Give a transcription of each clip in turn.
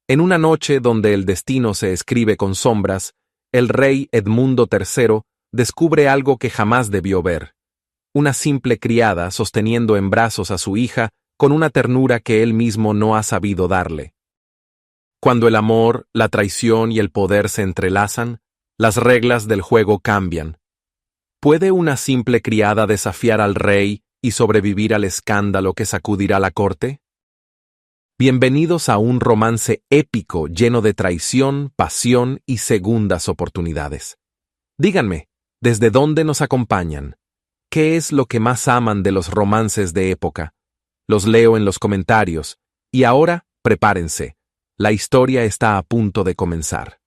En una noche donde el destino se escribe con sombras, el rey Edmundo III descubre algo que jamás debió ver. Una simple criada sosteniendo en brazos a su hija con una ternura que él mismo no ha sabido darle. Cuando el amor, la traición y el poder se entrelazan, las reglas del juego cambian. ¿Puede una simple criada desafiar al rey y sobrevivir al escándalo que sacudirá la corte? Bienvenidos a un romance épico lleno de traición, pasión y segundas oportunidades. Díganme, ¿desde dónde nos acompañan? ¿Qué es lo que más aman de los romances de época? Los leo en los comentarios. Y ahora, prepárense. La historia está a punto de comenzar.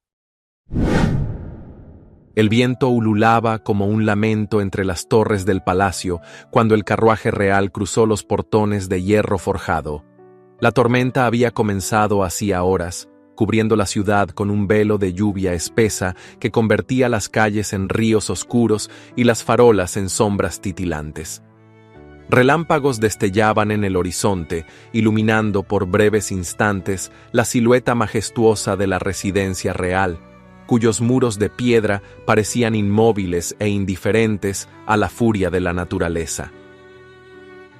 El viento ululaba como un lamento entre las torres del palacio cuando el carruaje real cruzó los portones de hierro forjado. La tormenta había comenzado hacía horas, cubriendo la ciudad con un velo de lluvia espesa que convertía las calles en ríos oscuros y las farolas en sombras titilantes. Relámpagos destellaban en el horizonte, iluminando por breves instantes la silueta majestuosa de la residencia real, cuyos muros de piedra parecían inmóviles e indiferentes a la furia de la naturaleza.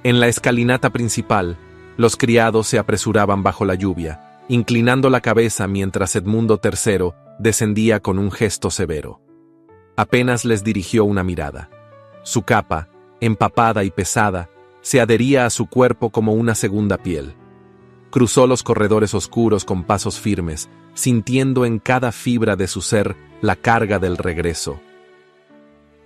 En la escalinata principal, los criados se apresuraban bajo la lluvia, inclinando la cabeza mientras Edmundo III descendía con un gesto severo. Apenas les dirigió una mirada. Su capa, empapada y pesada, se adhería a su cuerpo como una segunda piel. Cruzó los corredores oscuros con pasos firmes, sintiendo en cada fibra de su ser la carga del regreso.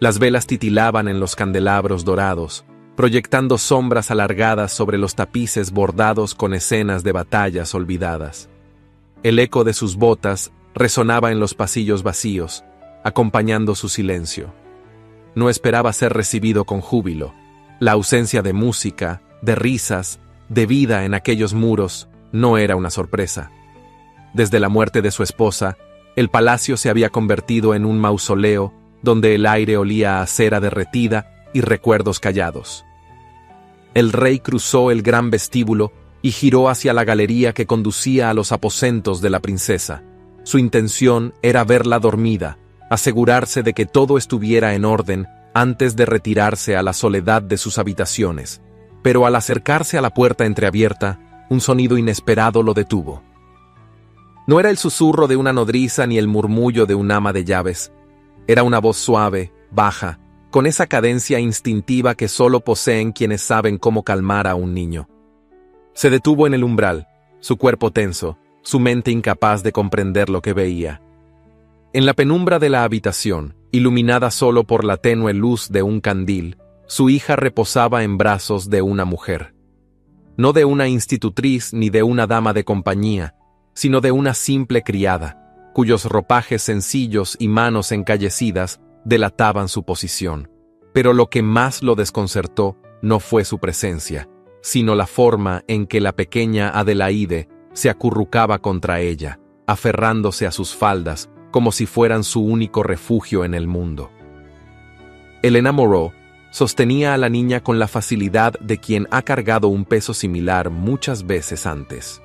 Las velas titilaban en los candelabros dorados, proyectando sombras alargadas sobre los tapices bordados con escenas de batallas olvidadas. El eco de sus botas resonaba en los pasillos vacíos, acompañando su silencio. No esperaba ser recibido con júbilo. La ausencia de música, de risas, de vida en aquellos muros no era una sorpresa. Desde la muerte de su esposa, el palacio se había convertido en un mausoleo donde el aire olía a cera derretida y recuerdos callados. El rey cruzó el gran vestíbulo y giró hacia la galería que conducía a los aposentos de la princesa. Su intención era verla dormida, asegurarse de que todo estuviera en orden antes de retirarse a la soledad de sus habitaciones, pero al acercarse a la puerta entreabierta, un sonido inesperado lo detuvo. No era el susurro de una nodriza ni el murmullo de un ama de llaves. Era una voz suave, baja, con esa cadencia instintiva que solo poseen quienes saben cómo calmar a un niño. Se detuvo en el umbral, su cuerpo tenso, su mente incapaz de comprender lo que veía. En la penumbra de la habitación, iluminada solo por la tenue luz de un candil, su hija reposaba en brazos de una mujer. No de una institutriz ni de una dama de compañía, sino de una simple criada, cuyos ropajes sencillos y manos encallecidas delataban su posición. Pero lo que más lo desconcertó no fue su presencia, sino la forma en que la pequeña Adelaide se acurrucaba contra ella, aferrándose a sus faldas como si fueran su único refugio en el mundo. Elena Moreau sostenía a la niña con la facilidad de quien ha cargado un peso similar muchas veces antes.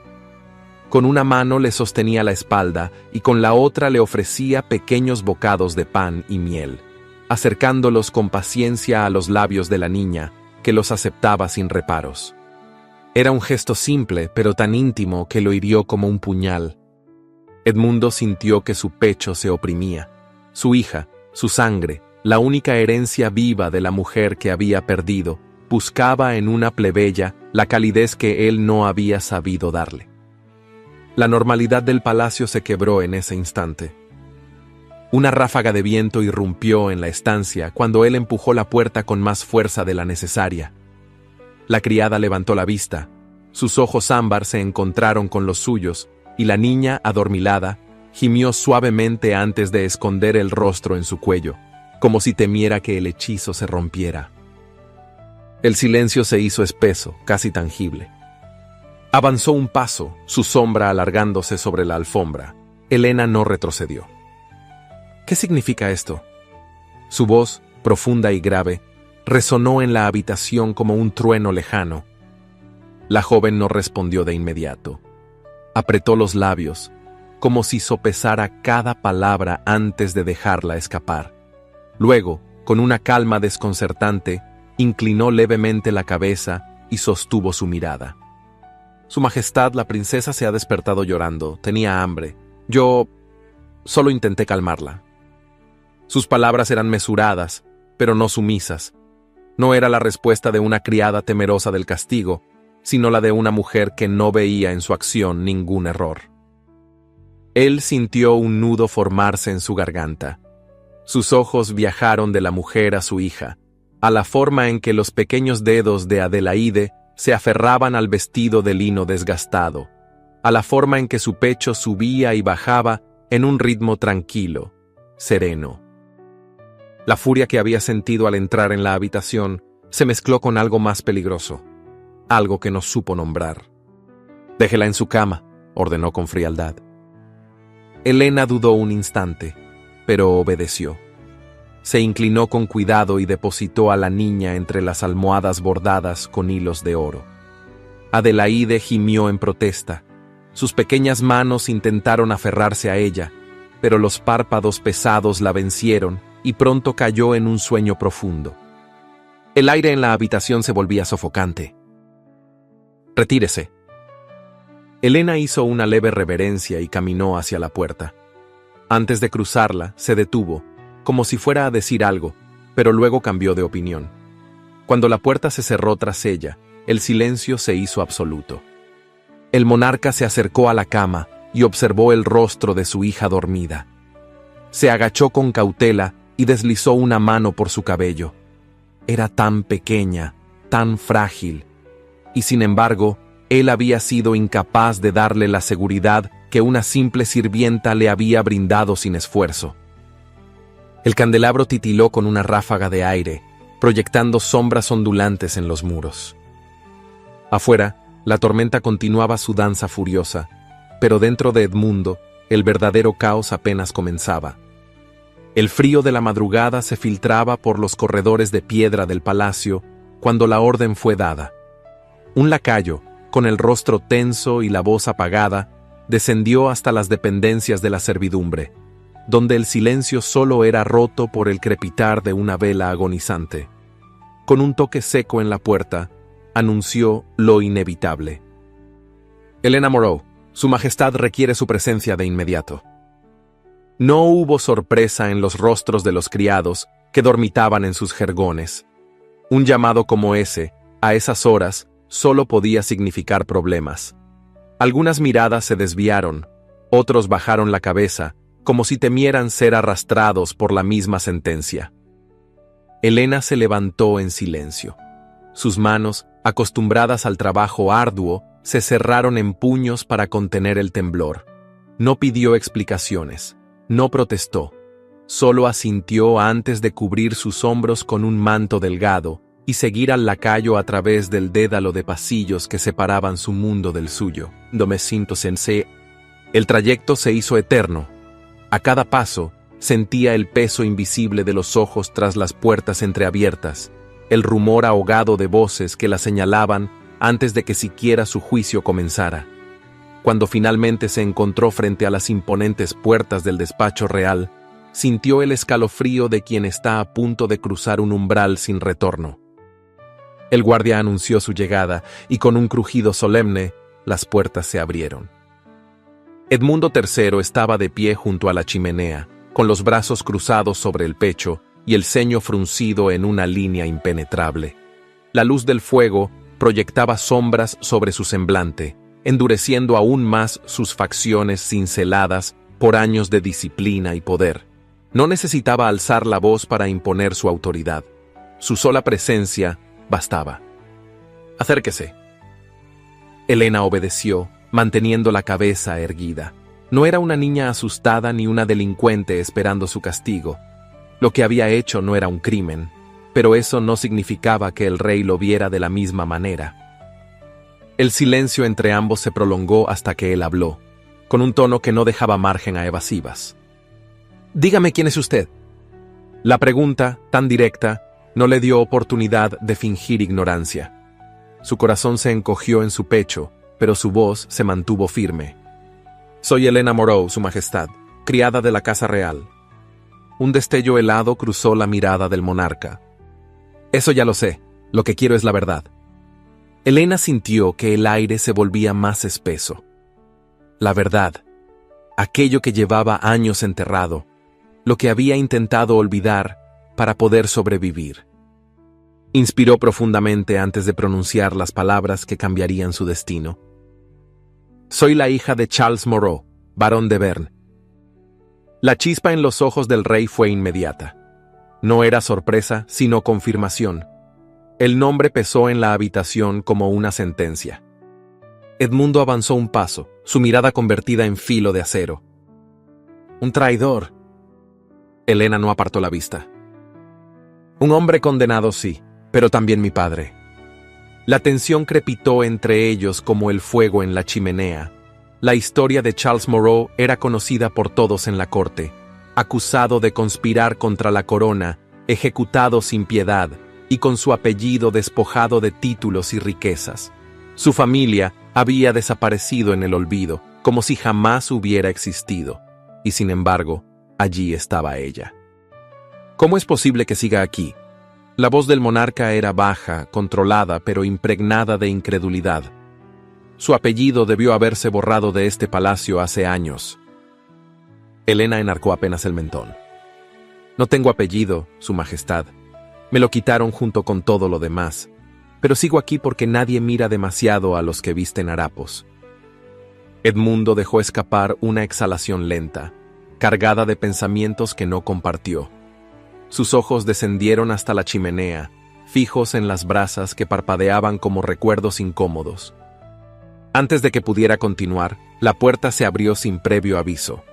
Con una mano le sostenía la espalda y con la otra le ofrecía pequeños bocados de pan y miel, acercándolos con paciencia a los labios de la niña, que los aceptaba sin reparos. Era un gesto simple, pero tan íntimo que lo hirió como un puñal. Edmundo sintió que su pecho se oprimía. Su hija, su sangre, la única herencia viva de la mujer que había perdido, buscaba en una plebeya la calidez que él no había sabido darle. La normalidad del palacio se quebró en ese instante. Una ráfaga de viento irrumpió en la estancia cuando él empujó la puerta con más fuerza de la necesaria. La criada levantó la vista, sus ojos ámbar se encontraron con los suyos, y la niña, adormilada, gimió suavemente antes de esconder el rostro en su cuello, como si temiera que el hechizo se rompiera. El silencio se hizo espeso, casi tangible. Avanzó un paso, su sombra alargándose sobre la alfombra. Elena no retrocedió. ¿Qué significa esto? Su voz, profunda y grave, resonó en la habitación como un trueno lejano. La joven no respondió de inmediato. Apretó los labios, como si sopesara cada palabra antes de dejarla escapar. Luego, con una calma desconcertante, inclinó levemente la cabeza y sostuvo su mirada. Su Majestad, la princesa se ha despertado llorando. Tenía hambre. Yo solo intenté calmarla. Sus palabras eran mesuradas, pero no sumisas. No era la respuesta de una criada temerosa del castigo, sino la de una mujer que no veía en su acción ningún error. Él sintió un nudo formarse en su garganta. Sus ojos viajaron de la mujer a su hija, a la forma en que los pequeños dedos de Adelaide se aferraban al vestido de lino desgastado, a la forma en que su pecho subía y bajaba en un ritmo tranquilo, sereno. La furia que había sentido al entrar en la habitación se mezcló con algo más peligroso, algo que no supo nombrar. «Déjela en su cama», ordenó con frialdad. Elena dudó un instante, pero obedeció. Se inclinó con cuidado y depositó a la niña entre las almohadas bordadas con hilos de oro. Adelaide gimió en protesta. Sus pequeñas manos intentaron aferrarse a ella, pero los párpados pesados la vencieron y pronto cayó en un sueño profundo. El aire en la habitación se volvía sofocante. «Retírese». Elena hizo una leve reverencia y caminó hacia la puerta. Antes de cruzarla, se detuvo, como si fuera a decir algo, pero luego cambió de opinión. Cuando la puerta se cerró tras ella, el silencio se hizo absoluto. El monarca se acercó a la cama y observó el rostro de su hija dormida. Se agachó con cautela y deslizó una mano por su cabello. Era tan pequeña, tan frágil, y sin embargo, él había sido incapaz de darle la seguridad que una simple sirvienta le había brindado sin esfuerzo. El candelabro titiló con una ráfaga de aire, proyectando sombras ondulantes en los muros. Afuera, la tormenta continuaba su danza furiosa, pero dentro de Edmundo, el verdadero caos apenas comenzaba. El frío de la madrugada se filtraba por los corredores de piedra del palacio cuando la orden fue dada. Un lacayo, con el rostro tenso y la voz apagada, descendió hasta las dependencias de la servidumbre, donde el silencio solo era roto por el crepitar de una vela agonizante. Con un toque seco en la puerta, anunció lo inevitable. «Elena Moreau, Su Majestad requiere su presencia de inmediato». No hubo sorpresa en los rostros de los criados que dormitaban en sus jergones. Un llamado como ese, a esas horas, solo podía significar problemas. Algunas miradas se desviaron, otros bajaron la cabeza, como si temieran ser arrastrados por la misma sentencia. Elena se levantó en silencio. Sus manos, acostumbradas al trabajo arduo, se cerraron en puños para contener el temblor. No pidió explicaciones, no protestó, solo asintió antes de cubrir sus hombros con un manto delgado y seguir al lacayo a través del dédalo de pasillos que separaban su mundo del suyo. El trayecto se hizo eterno. A cada paso, sentía el peso invisible de los ojos tras las puertas entreabiertas, el rumor ahogado de voces que la señalaban antes de que siquiera su juicio comenzara. Cuando finalmente se encontró frente a las imponentes puertas del despacho real, sintió el escalofrío de quien está a punto de cruzar un umbral sin retorno. El guardia anunció su llegada y con un crujido solemne, las puertas se abrieron. Edmundo III estaba de pie junto a la chimenea, con los brazos cruzados sobre el pecho y el ceño fruncido en una línea impenetrable. La luz del fuego proyectaba sombras sobre su semblante, endureciendo aún más sus facciones cinceladas por años de disciplina y poder. No necesitaba alzar la voz para imponer su autoridad. Su sola presencia bastaba. «Acérquese». Elena obedeció, manteniendo la cabeza erguida. No era una niña asustada ni una delincuente esperando su castigo. Lo que había hecho no era un crimen, pero eso no significaba que el rey lo viera de la misma manera. El silencio entre ambos se prolongó hasta que él habló, con un tono que no dejaba margen a evasivas. «Dígame quién es usted». La pregunta, tan directa, no le dio oportunidad de fingir ignorancia. Su corazón se encogió en su pecho, pero su voz se mantuvo firme. Soy Elena Moreau, Su Majestad, criada de la Casa Real. Un destello helado cruzó la mirada del monarca. Eso ya lo sé, lo que quiero es la verdad. Elena sintió que el aire se volvía más espeso. La verdad, aquello que llevaba años enterrado, lo que había intentado olvidar para poder sobrevivir. Inspiró profundamente antes de pronunciar las palabras que cambiarían su destino. Soy la hija de Charles Moreau, barón de Bern. La chispa en los ojos del rey fue inmediata. No era sorpresa, sino confirmación. El nombre pesó en la habitación como una sentencia. Edmundo avanzó un paso, su mirada convertida en filo de acero. Un traidor. Elena no apartó la vista. Un hombre condenado, sí, pero también mi padre. La tensión crepitó entre ellos como el fuego en la chimenea. La historia de Charles Moreau era conocida por todos en la corte, acusado de conspirar contra la corona, ejecutado sin piedad, y con su apellido despojado de títulos y riquezas. Su familia había desaparecido en el olvido, como si jamás hubiera existido, y sin embargo, allí estaba ella. ¿Cómo es posible que siga aquí? La voz del monarca era baja, controlada, pero impregnada de incredulidad. Su apellido debió haberse borrado de este palacio hace años. Elena enarcó apenas el mentón. No tengo apellido, Su Majestad. Me lo quitaron junto con todo lo demás, pero sigo aquí porque nadie mira demasiado a los que visten harapos. Edmundo dejó escapar una exhalación lenta, cargada de pensamientos que no compartió. Sus ojos descendieron hasta la chimenea, fijos en las brasas que parpadeaban como recuerdos incómodos. Antes de que pudiera continuar, la puerta se abrió sin previo aviso.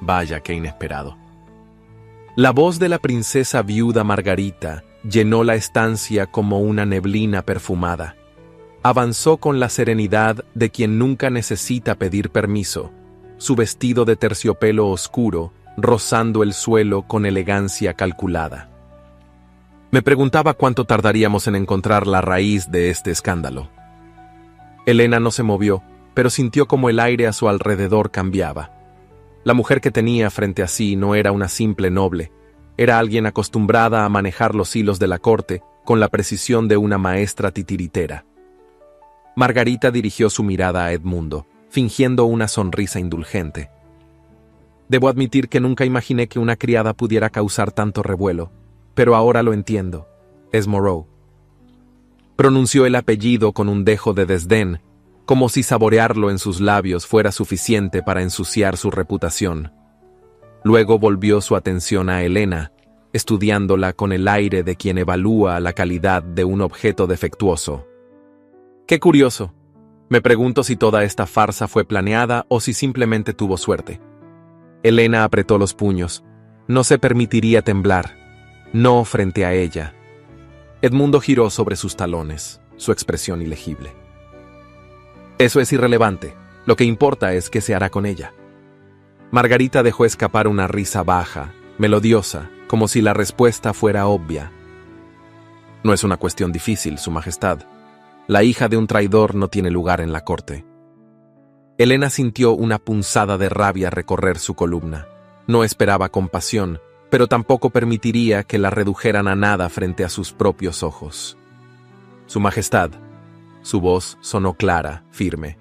Vaya, qué inesperado. La voz de la princesa viuda Margarita llenó la estancia como una neblina perfumada. Avanzó con la serenidad de quien nunca necesita pedir permiso, su vestido de terciopelo oscuro rozando el suelo con elegancia calculada. Me preguntaba cuánto tardaríamos en encontrar la raíz de este escándalo. Elena no se movió, pero sintió como el aire a su alrededor cambiaba. La mujer que tenía frente a sí no era una simple noble, era alguien acostumbrada a manejar los hilos de la corte con la precisión de una maestra titiritera. Margarita dirigió su mirada a Edmundo, fingiendo una sonrisa indulgente. Debo admitir que nunca imaginé que una criada pudiera causar tanto revuelo, pero ahora lo entiendo. Es Moreau. Pronunció el apellido con un dejo de desdén, como si saborearlo en sus labios fuera suficiente para ensuciar su reputación. Luego volvió su atención a Elena, estudiándola con el aire de quien evalúa la calidad de un objeto defectuoso. ¡Qué curioso! Me pregunto si toda esta farsa fue planeada o si simplemente tuvo suerte. Elena apretó los puños. No se permitiría temblar. No frente a ella. Edmundo giró sobre sus talones, su expresión ilegible. Eso es irrelevante. Lo que importa es qué se hará con ella. Margarita dejó escapar una risa baja, melodiosa, como si la respuesta fuera obvia. No es una cuestión difícil, Su Majestad. La hija de un traidor no tiene lugar en la corte. Elena sintió una punzada de rabia recorrer su columna. No esperaba compasión, pero tampoco permitiría que la redujeran a nada frente a sus propios ojos. Su Majestad. Su voz sonó clara, firme.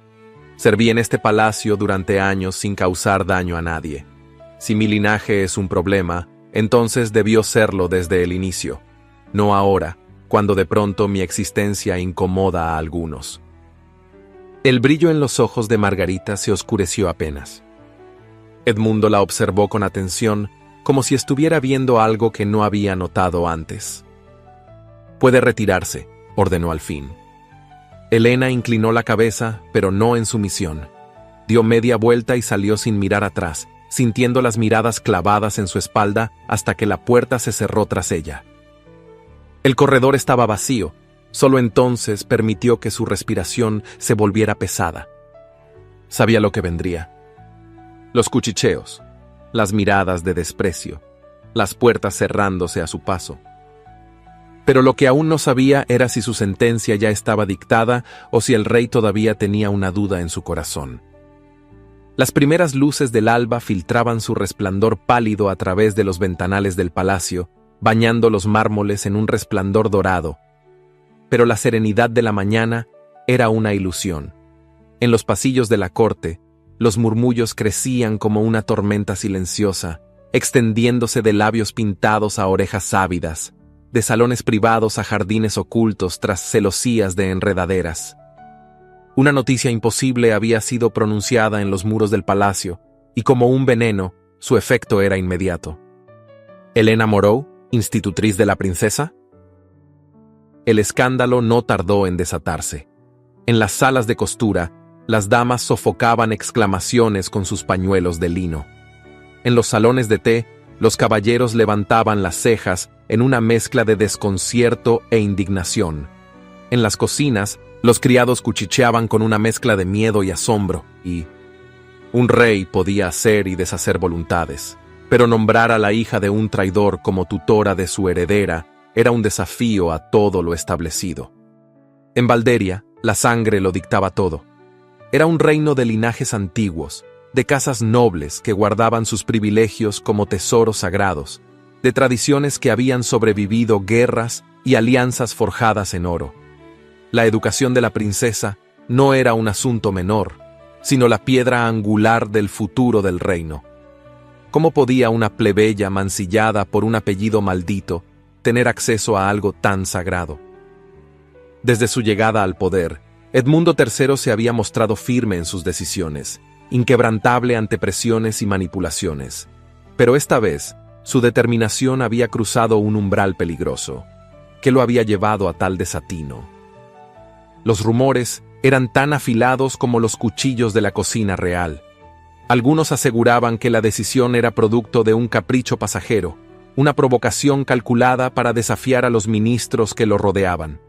Serví en este palacio durante años sin causar daño a nadie. Si mi linaje es un problema, entonces debió serlo desde el inicio, no ahora, cuando de pronto mi existencia incomoda a algunos. El brillo en los ojos de Margarita se oscureció apenas. Edmundo la observó con atención, como si estuviera viendo algo que no había notado antes. «Puede retirarse», ordenó al fin. Elena inclinó la cabeza, pero no en sumisión. Dio media vuelta y salió sin mirar atrás, sintiendo las miradas clavadas en su espalda hasta que la puerta se cerró tras ella. El corredor estaba vacío. Solo entonces permitió que su respiración se volviera pesada. Sabía lo que vendría. Los cuchicheos, las miradas de desprecio, las puertas cerrándose a su paso. Pero lo que aún no sabía era si su sentencia ya estaba dictada o si el rey todavía tenía una duda en su corazón. Las primeras luces del alba filtraban su resplandor pálido a través de los ventanales del palacio, bañando los mármoles en un resplandor dorado. Pero la serenidad de la mañana era una ilusión. En los pasillos de la corte, los murmullos crecían como una tormenta silenciosa, extendiéndose de labios pintados a orejas ávidas, de salones privados a jardines ocultos tras celosías de enredaderas. Una noticia imposible había sido pronunciada en los muros del palacio, y como un veneno, su efecto era inmediato. ¿Helena Moreau, institutriz de la princesa? El escándalo no tardó en desatarse. En las salas de costura, las damas sofocaban exclamaciones con sus pañuelos de lino. En los salones de té, los caballeros levantaban las cejas en una mezcla de desconcierto e indignación. En las cocinas, los criados cuchicheaban con una mezcla de miedo y asombro, y un rey podía hacer y deshacer voluntades, pero nombrar a la hija de un traidor como tutora de su heredera era un desafío a todo lo establecido. En Valderia, la sangre lo dictaba todo. Era un reino de linajes antiguos, de casas nobles que guardaban sus privilegios como tesoros sagrados, de tradiciones que habían sobrevivido guerras y alianzas forjadas en oro. La educación de la princesa no era un asunto menor, sino la piedra angular del futuro del reino. ¿Cómo podía una plebeya mancillada por un apellido maldito tener acceso a algo tan sagrado? Desde su llegada al poder, Edmundo III se había mostrado firme en sus decisiones, inquebrantable ante presiones y manipulaciones. Pero esta vez, su determinación había cruzado un umbral peligroso. ¿Qué lo había llevado a tal desatino? Los rumores eran tan afilados como los cuchillos de la cocina real. Algunos aseguraban que la decisión era producto de un capricho pasajero, una provocación calculada para desafiar a los ministros que lo rodeaban.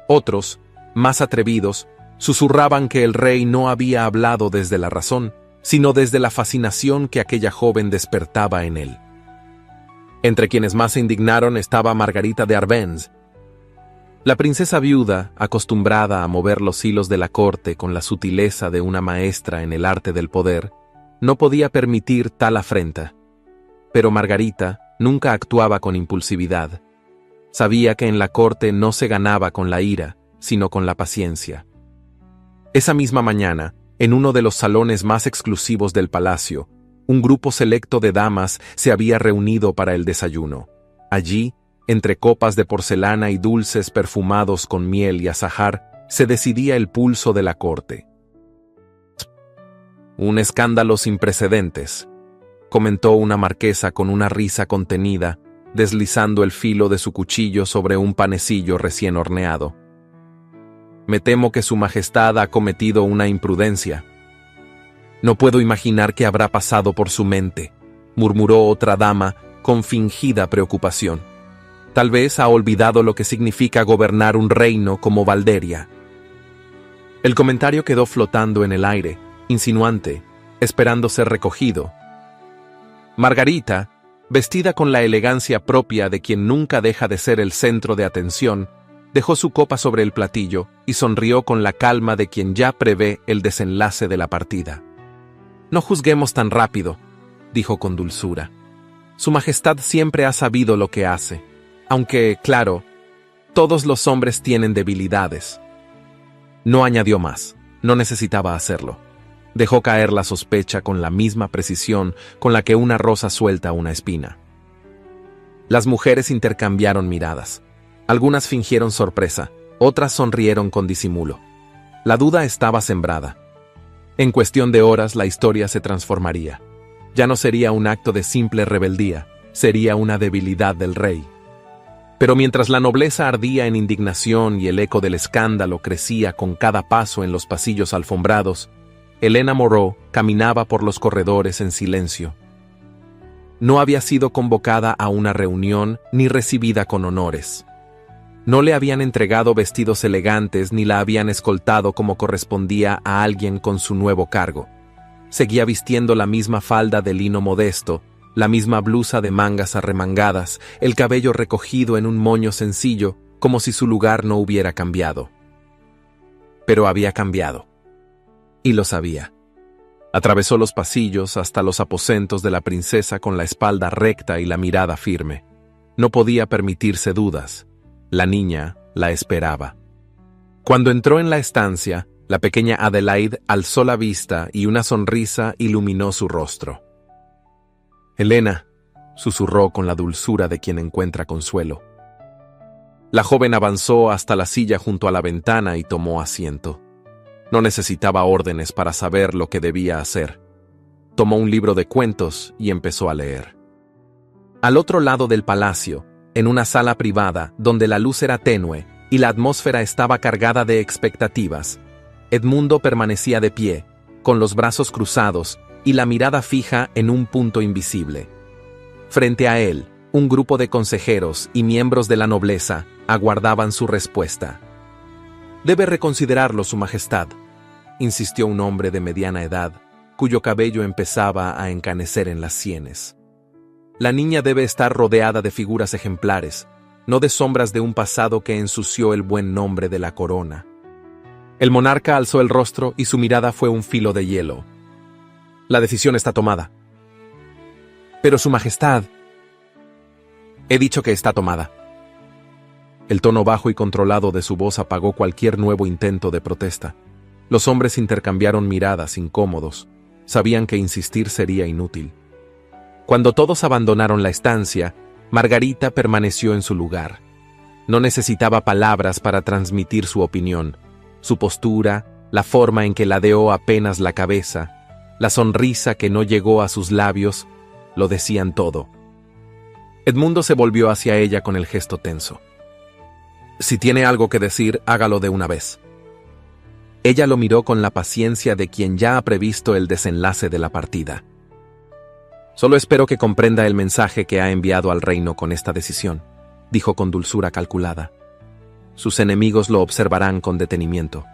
Otros, más atrevidos, susurraban que el rey no había hablado desde la razón, sino desde la fascinación que aquella joven despertaba en él. Entre quienes más se indignaron estaba Margarita de Arbenz. La princesa viuda, acostumbrada a mover los hilos de la corte con la sutileza de una maestra en el arte del poder, no podía permitir tal afrenta. Pero Margarita nunca actuaba con impulsividad. Sabía que en la corte no se ganaba con la ira, sino con la paciencia. Esa misma mañana, en uno de los salones más exclusivos del palacio, un grupo selecto de damas se había reunido para el desayuno. Allí, entre copas de porcelana y dulces perfumados con miel y azahar, se decidía el pulso de la corte. Un escándalo sin precedentes, comentó una marquesa con una risa contenida, deslizando el filo de su cuchillo sobre un panecillo recién horneado. Me temo que su majestad ha cometido una imprudencia. No puedo imaginar qué habrá pasado por su mente, murmuró otra dama con fingida preocupación. Tal vez ha olvidado lo que significa gobernar un reino como Valderia. El comentario quedó flotando en el aire, insinuante, esperando ser recogido. Margarita, vestida con la elegancia propia de quien nunca deja de ser el centro de atención, dejó su copa sobre el platillo y sonrió con la calma de quien ya prevé el desenlace de la partida. No juzguemos tan rápido, dijo con dulzura. Su majestad siempre ha sabido lo que hace, aunque, claro, todos los hombres tienen debilidades. No añadió más, no necesitaba hacerlo. Dejó caer la sospecha con la misma precisión con la que una rosa suelta una espina. Las mujeres intercambiaron miradas. Algunas fingieron sorpresa, otras sonrieron con disimulo. La duda estaba sembrada. En cuestión de horas la historia se transformaría. Ya no sería un acto de simple rebeldía, sería una debilidad del rey. Pero mientras la nobleza ardía en indignación y el eco del escándalo crecía con cada paso en los pasillos alfombrados, Helena Moreau caminaba por los corredores en silencio. No había sido convocada a una reunión ni recibida con honores. No le habían entregado vestidos elegantes ni la habían escoltado como correspondía a alguien con su nuevo cargo. Seguía vistiendo la misma falda de lino modesto, la misma blusa de mangas arremangadas, el cabello recogido en un moño sencillo, como si su lugar no hubiera cambiado. Pero había cambiado. Y lo sabía. Atravesó los pasillos hasta los aposentos de la princesa con la espalda recta y la mirada firme. No podía permitirse dudas. La niña la esperaba. Cuando entró en la estancia, la pequeña Adelaide alzó la vista y una sonrisa iluminó su rostro. «Helena», susurró con la dulzura de quien encuentra consuelo. La joven avanzó hasta la silla junto a la ventana y tomó asiento. No necesitaba órdenes para saber lo que debía hacer. Tomó un libro de cuentos y empezó a leer. Al otro lado del palacio, en una sala privada donde la luz era tenue y la atmósfera estaba cargada de expectativas, Edmundo permanecía de pie, con los brazos cruzados y la mirada fija en un punto invisible. Frente a él, un grupo de consejeros y miembros de la nobleza aguardaban su respuesta. «Debe reconsiderarlo, Su Majestad», insistió un hombre de mediana edad, cuyo cabello empezaba a encanecer en las sienes. «La niña debe estar rodeada de figuras ejemplares, no de sombras de un pasado que ensució el buen nombre de la corona». El monarca alzó el rostro y su mirada fue un filo de hielo. «La decisión está tomada». «Pero, Su Majestad». «He dicho que está tomada». El tono bajo y controlado de su voz apagó cualquier nuevo intento de protesta. Los hombres intercambiaron miradas incómodos. Sabían que insistir sería inútil. Cuando todos abandonaron la estancia, Margarita permaneció en su lugar. No necesitaba palabras para transmitir su opinión. Su postura, la forma en que ladeó apenas la cabeza, la sonrisa que no llegó a sus labios, lo decían todo. Edmundo se volvió hacia ella con el gesto tenso. «Si tiene algo que decir, hágalo de una vez». Ella lo miró con la paciencia de quien ya ha previsto el desenlace de la partida. «Solo espero que comprenda el mensaje que ha enviado al reino con esta decisión», dijo con dulzura calculada. «Sus enemigos lo observarán con detenimiento».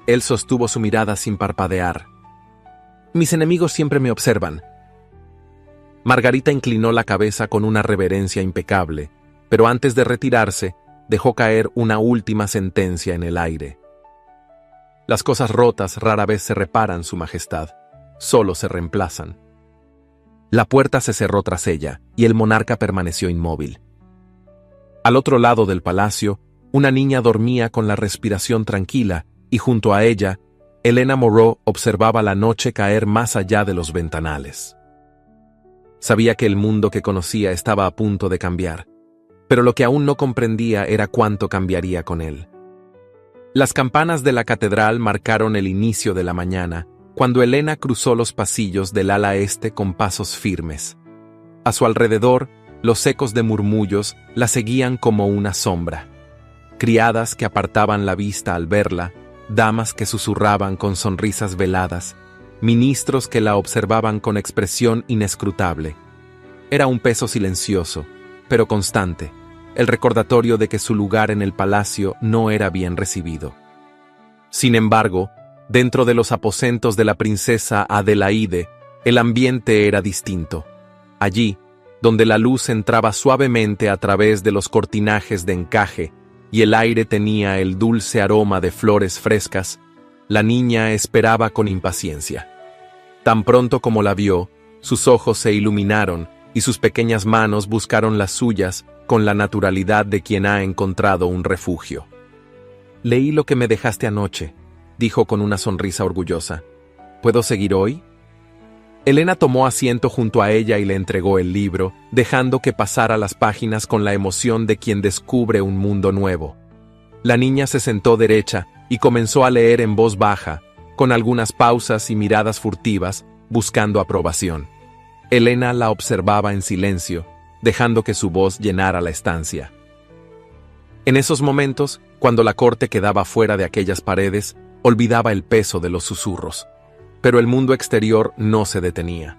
Él sostuvo su mirada sin parpadear. «Mis enemigos siempre me observan». Margarita inclinó la cabeza con una reverencia impecable, pero antes de retirarse, dejó caer una última sentencia en el aire. «Las cosas rotas rara vez se reparan, Su Majestad, solo se reemplazan». La puerta se cerró tras ella y el monarca permaneció inmóvil. Al otro lado del palacio, una niña dormía con la respiración tranquila y junto a ella, Helena Moreau observaba la noche caer más allá de los ventanales. Sabía que el mundo que conocía estaba a punto de cambiar, pero lo que aún no comprendía era cuánto cambiaría con él. Las campanas de la catedral marcaron el inicio de la mañana, cuando Helena cruzó los pasillos del ala este con pasos firmes. A su alrededor, los ecos de murmullos la seguían como una sombra. Criadas que apartaban la vista al verla, damas que susurraban con sonrisas veladas, ministros que la observaban con expresión inescrutable. Era un peso silencioso, pero constante, el recordatorio de que su lugar en el palacio no era bien recibido. Sin embargo, dentro de los aposentos de la princesa Adelaide, el ambiente era distinto. Allí, donde la luz entraba suavemente a través de los cortinajes de encaje y el aire tenía el dulce aroma de flores frescas, la niña esperaba con impaciencia. Tan pronto como la vio, sus ojos se iluminaron y sus pequeñas manos buscaron las suyas con la naturalidad de quien ha encontrado un refugio. «Leí lo que me dejaste anoche», dijo con una sonrisa orgullosa. «¿Puedo seguir hoy?» Helena tomó asiento junto a ella y le entregó el libro, dejando que pasara las páginas con la emoción de quien descubre un mundo nuevo. La niña se sentó derecha y comenzó a leer en voz baja, con algunas pausas y miradas furtivas, buscando aprobación. Helena la observaba en silencio, dejando que su voz llenara la estancia. En esos momentos, cuando la corte quedaba fuera de aquellas paredes, olvidaba el peso de los susurros. Pero el mundo exterior no se detenía.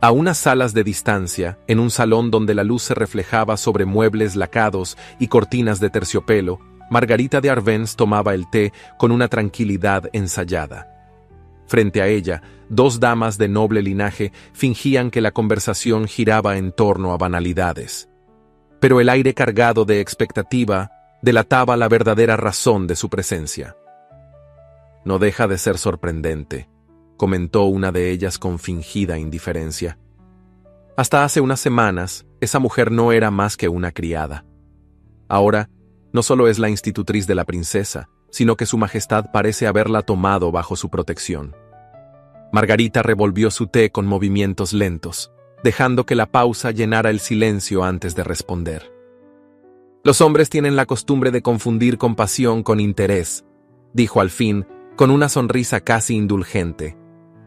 A unas salas de distancia, en un salón donde la luz se reflejaba sobre muebles lacados y cortinas de terciopelo, Margarita de Arvens tomaba el té con una tranquilidad ensayada. Frente a ella, dos damas de noble linaje fingían que la conversación giraba en torno a banalidades. Pero el aire cargado de expectativa delataba la verdadera razón de su presencia. «No deja de ser sorprendente», comentó una de ellas con fingida indiferencia. Hasta hace unas semanas, esa mujer no era más que una criada. Ahora, no solo es la institutriz de la princesa, sino que su majestad parece haberla tomado bajo su protección. Margarita revolvió su té con movimientos lentos, dejando que la pausa llenara el silencio antes de responder. Los hombres tienen la costumbre de confundir compasión con interés, dijo al fin, con una sonrisa casi indulgente.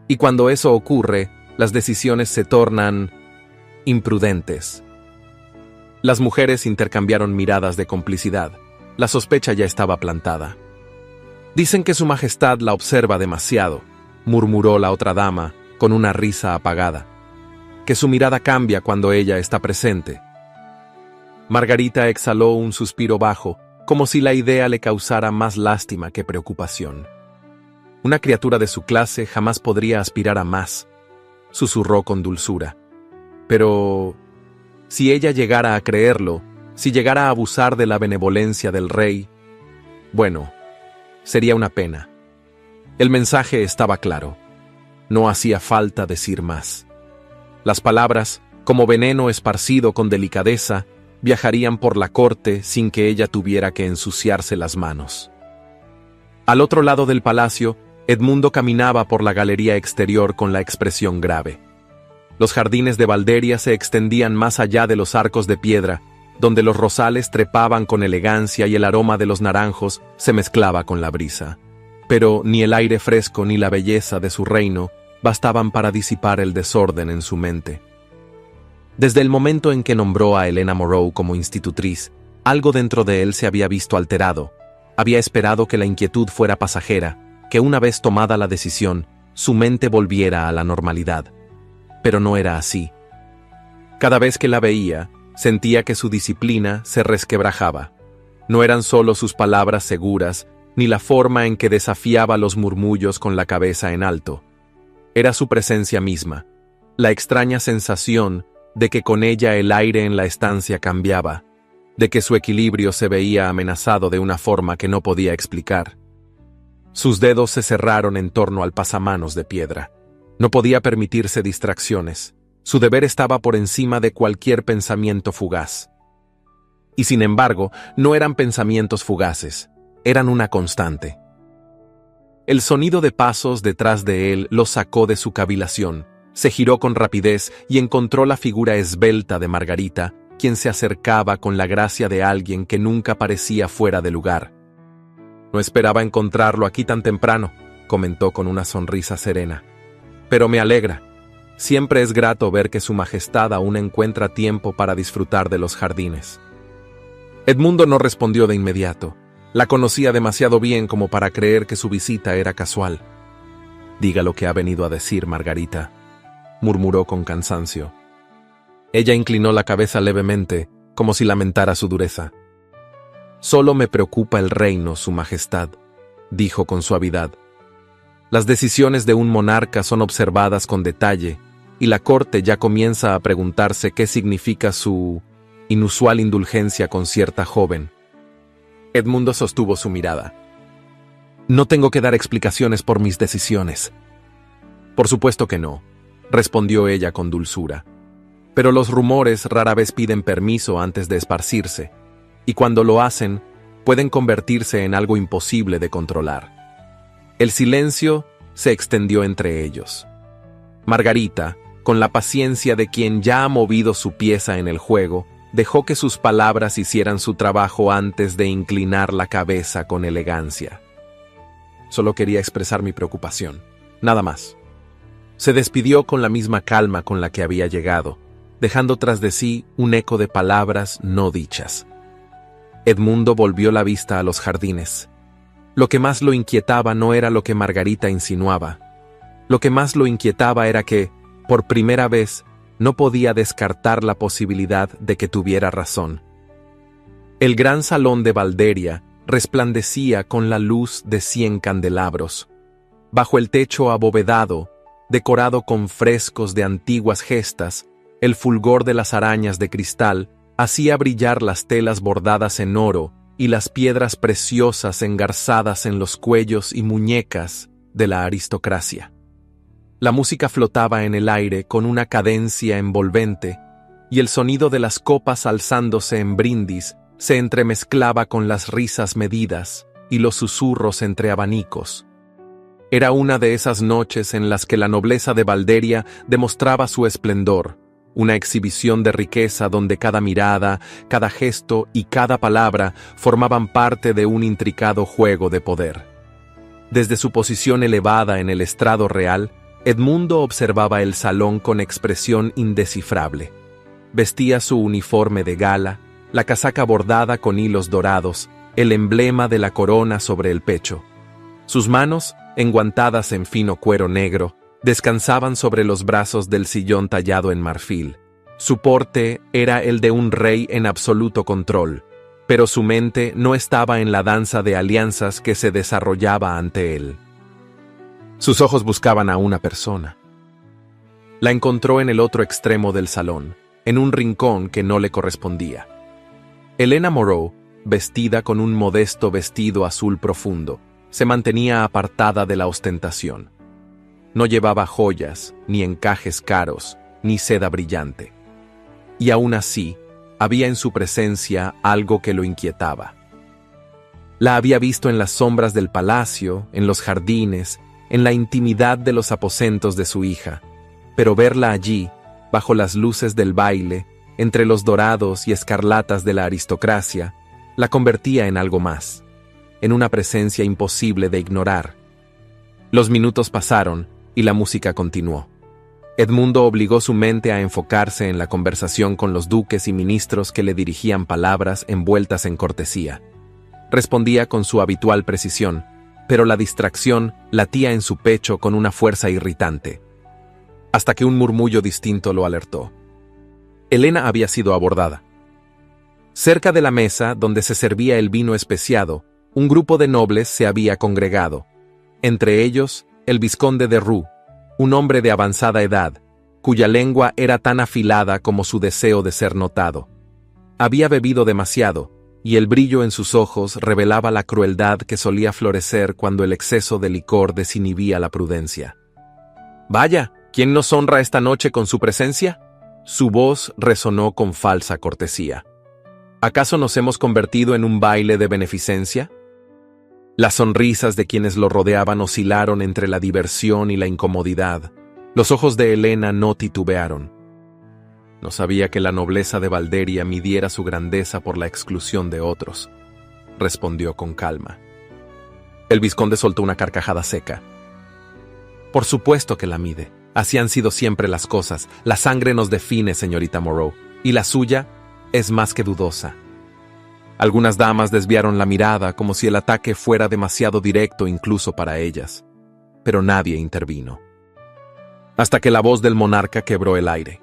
Y cuando eso ocurre, las decisiones se tornan imprudentes. Las mujeres intercambiaron miradas de complicidad. La sospecha ya estaba plantada. Dicen que su majestad la observa demasiado, murmuró la otra dama, con una risa apagada. Que su mirada cambia cuando ella está presente. Margarita exhaló un suspiro bajo, como si la idea le causara más lástima que preocupación. Una criatura de su clase jamás podría aspirar a más, susurró con dulzura. Pero si ella llegara a creerlo, si llegara a abusar de la benevolencia del rey, bueno, sería una pena. El mensaje estaba claro. No hacía falta decir más. Las palabras, como veneno esparcido con delicadeza, viajarían por la corte sin que ella tuviera que ensuciarse las manos. Al otro lado del palacio, Edmundo caminaba por la galería exterior con la expresión grave. Los jardines de Valderia se extendían más allá de los arcos de piedra, donde los rosales trepaban con elegancia y el aroma de los naranjos se mezclaba con la brisa. Pero ni el aire fresco ni la belleza de su reino bastaban para disipar el desorden en su mente. Desde el momento en que nombró a Helena Moreau como institutriz, algo dentro de él se había visto alterado. Había esperado que la inquietud fuera pasajera, que una vez tomada la decisión, su mente volviera a la normalidad. Pero no era así. Cada vez que la veía, sentía que su disciplina se resquebrajaba. No eran solo sus palabras seguras, ni la forma en que desafiaba los murmullos con la cabeza en alto. Era su presencia misma, la extraña sensación de que con ella el aire en la estancia cambiaba, de que su equilibrio se veía amenazado de una forma que no podía explicar. Sus dedos se cerraron en torno al pasamanos de piedra. No podía permitirse distracciones. Su deber estaba por encima de cualquier pensamiento fugaz. Y sin embargo, no eran pensamientos fugaces, eran una constante. El sonido de pasos detrás de él lo sacó de su cavilación. Se giró con rapidez y encontró la figura esbelta de Margarita, quien se acercaba con la gracia de alguien que nunca parecía fuera de lugar. No esperaba encontrarlo aquí tan temprano, comentó con una sonrisa serena. Pero me alegra. Siempre es grato ver que su majestad aún encuentra tiempo para disfrutar de los jardines. Edmundo no respondió de inmediato. La conocía demasiado bien como para creer que su visita era casual. Diga lo que ha venido a decir, Margarita, murmuró con cansancio. Ella inclinó la cabeza levemente, como si lamentara su dureza. Solo me preocupa el reino, su majestad, dijo con suavidad. Las decisiones de un monarca son observadas con detalle, y la corte ya comienza a preguntarse qué significa su inusual indulgencia con cierta joven. Edmundo sostuvo su mirada. No tengo que dar explicaciones por mis decisiones. Por supuesto que no, respondió ella con dulzura. Pero los rumores rara vez piden permiso antes de esparcirse, y cuando lo hacen, pueden convertirse en algo imposible de controlar. El silencio se extendió entre ellos. Margarita, con la paciencia de quien ya ha movido su pieza en el juego, dejó que sus palabras hicieran su trabajo antes de inclinar la cabeza con elegancia. Solo quería expresar mi preocupación, nada más. Se despidió con la misma calma con la que había llegado, dejando tras de sí un eco de palabras no dichas. Edmundo volvió la vista a los jardines. Lo que más lo inquietaba no era lo que Margarita insinuaba. Lo que más lo inquietaba era que, por primera vez, no podía descartar la posibilidad de que tuviera razón. El gran salón de Valderia resplandecía con la luz de 100 candelabros. Bajo el techo abovedado, decorado con frescos de antiguas gestas, el fulgor de las arañas de cristal hacía brillar las telas bordadas en oro y las piedras preciosas engarzadas en los cuellos y muñecas de la aristocracia. La música flotaba en el aire con una cadencia envolvente, y el sonido de las copas alzándose en brindis se entremezclaba con las risas medidas y los susurros entre abanicos. Era una de esas noches en las que la nobleza de Valderia demostraba su esplendor, una exhibición de riqueza donde cada mirada, cada gesto y cada palabra formaban parte de un intricado juego de poder. Desde su posición elevada en el estrado real, Edmundo observaba el salón con expresión indescifrable. Vestía su uniforme de gala, la casaca bordada con hilos dorados, el emblema de la corona sobre el pecho. Sus manos, enguantadas en fino cuero negro, descansaban sobre los brazos del sillón tallado en marfil. Su porte era el de un rey en absoluto control, pero su mente no estaba en la danza de alianzas que se desarrollaba ante él. Sus ojos buscaban a una persona. La encontró en el otro extremo del salón, en un rincón que no le correspondía. Helena Moreau, vestida con un modesto vestido azul profundo, se mantenía apartada de la ostentación. No llevaba joyas, ni encajes caros, ni seda brillante. Y aún así, había en su presencia algo que lo inquietaba. La había visto en las sombras del palacio, en los jardines, en la intimidad de los aposentos de su hija, pero verla allí, bajo las luces del baile, entre los dorados y escarlatas de la aristocracia, la convertía en algo más, en una presencia imposible de ignorar. Los minutos pasaron y la música continuó. Edmundo obligó su mente a enfocarse en la conversación con los duques y ministros que le dirigían palabras envueltas en cortesía. Respondía con su habitual precisión, pero la distracción latía en su pecho con una fuerza irritante, hasta que un murmullo distinto lo alertó. Helena había sido abordada. Cerca de la mesa donde se servía el vino especiado, un grupo de nobles se había congregado, entre ellos el vizconde de Roux, un hombre de avanzada edad, cuya lengua era tan afilada como su deseo de ser notado. Había bebido demasiado, y el brillo en sus ojos revelaba la crueldad que solía florecer cuando el exceso de licor desinhibía la prudencia. «Vaya, ¿quién nos honra esta noche con su presencia?», su voz resonó con falsa cortesía. «¿Acaso nos hemos convertido en un baile de beneficencia?». Las sonrisas de quienes lo rodeaban oscilaron entre la diversión y la incomodidad. Los ojos de Helena no titubearon. No sabía que la nobleza de Valderia midiera su grandeza por la exclusión de otros, respondió con calma. El vizconde soltó una carcajada seca. Por supuesto que la mide. Así han sido siempre las cosas. La sangre nos define, señorita Moreau, y la suya es más que dudosa. Algunas damas desviaron la mirada como si el ataque fuera demasiado directo incluso para ellas, pero nadie intervino. Hasta que la voz del monarca quebró el aire.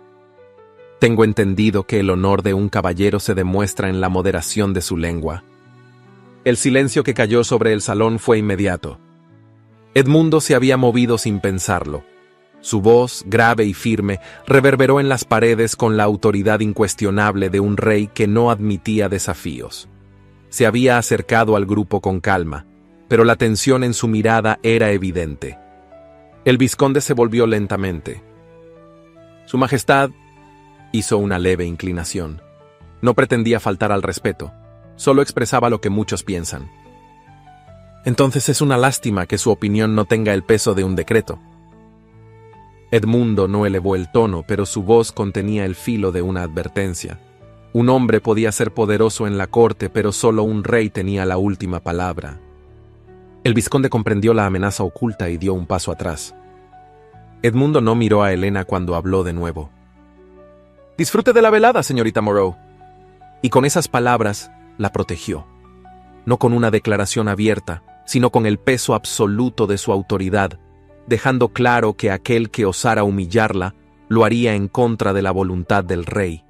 Tengo entendido que el honor de un caballero se demuestra en la moderación de su lengua. El silencio que cayó sobre el salón fue inmediato. Edmundo se había movido sin pensarlo. Su voz, grave y firme, reverberó en las paredes con la autoridad incuestionable de un rey que no admitía desafíos. Se había acercado al grupo con calma, pero la tensión en su mirada era evidente. El vizconde se volvió lentamente. Su Majestad hizo una leve inclinación. No pretendía faltar al respeto, solo expresaba lo que muchos piensan. Entonces es una lástima que su opinión no tenga el peso de un decreto. Edmundo no elevó el tono, pero su voz contenía el filo de una advertencia. Un hombre podía ser poderoso en la corte, pero solo un rey tenía la última palabra. El vizconde comprendió la amenaza oculta y dio un paso atrás. Edmundo no miró a Helena cuando habló de nuevo. «Disfrute de la velada, señorita Moreau». Y con esas palabras la protegió. No con una declaración abierta, sino con el peso absoluto de su autoridad, dejando claro que aquel que osara humillarla lo haría en contra de la voluntad del rey.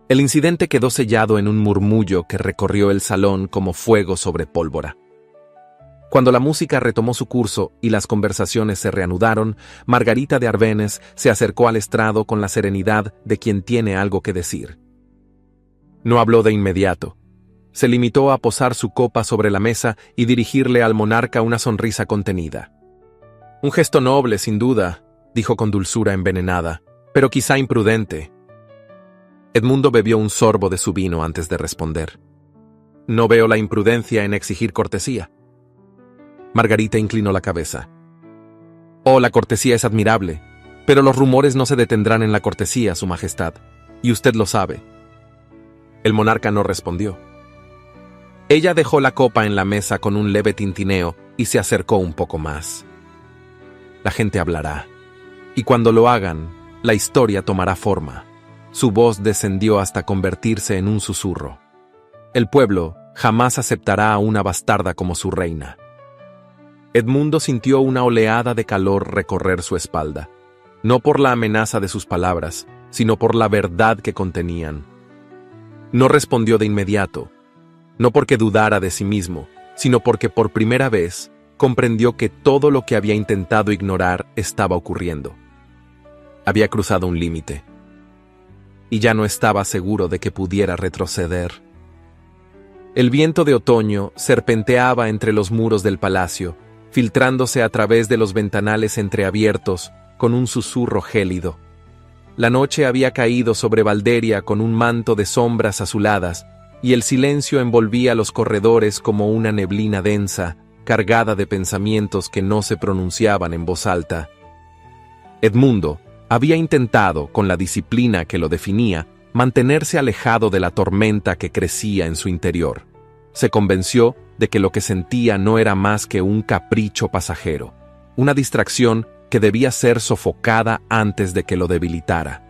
El incidente quedó sellado en un murmullo que recorrió el salón como fuego sobre pólvora. Cuando la música retomó su curso y las conversaciones se reanudaron, Margarita de Arbenez se acercó al estrado con la serenidad de quien tiene algo que decir. No habló de inmediato. Se limitó a posar su copa sobre la mesa y dirigirle al monarca una sonrisa contenida. Un gesto noble, sin duda, dijo con dulzura envenenada, pero quizá imprudente. Edmundo bebió un sorbo de su vino antes de responder. No veo la imprudencia en exigir cortesía. Margarita inclinó la cabeza. Oh, la cortesía es admirable, pero los rumores no se detendrán en la cortesía, Su Majestad, y usted lo sabe. El monarca no respondió. Ella dejó la copa en la mesa con un leve tintineo y se acercó un poco más. La gente hablará, y cuando lo hagan, la historia tomará forma. Su voz descendió hasta convertirse en un susurro. El pueblo jamás aceptará a una bastarda como su reina. Edmundo sintió una oleada de calor recorrer su espalda, no por la amenaza de sus palabras, sino por la verdad que contenían. No respondió de inmediato, no porque dudara de sí mismo, sino porque por primera vez comprendió que todo lo que había intentado ignorar estaba ocurriendo. Había cruzado un límite, y ya no estaba seguro de que pudiera retroceder. El viento de otoño serpenteaba entre los muros del palacio, filtrándose a través de los ventanales entreabiertos con un susurro gélido. La noche había caído sobre Valderia con un manto de sombras azuladas, y el silencio envolvía los corredores como una neblina densa, cargada de pensamientos que no se pronunciaban en voz alta. Edmundo había intentado, con la disciplina que lo definía, mantenerse alejado de la tormenta que crecía en su interior. Se convenció de que lo que sentía no era más que un capricho pasajero, una distracción que debía ser sofocada antes de que lo debilitara.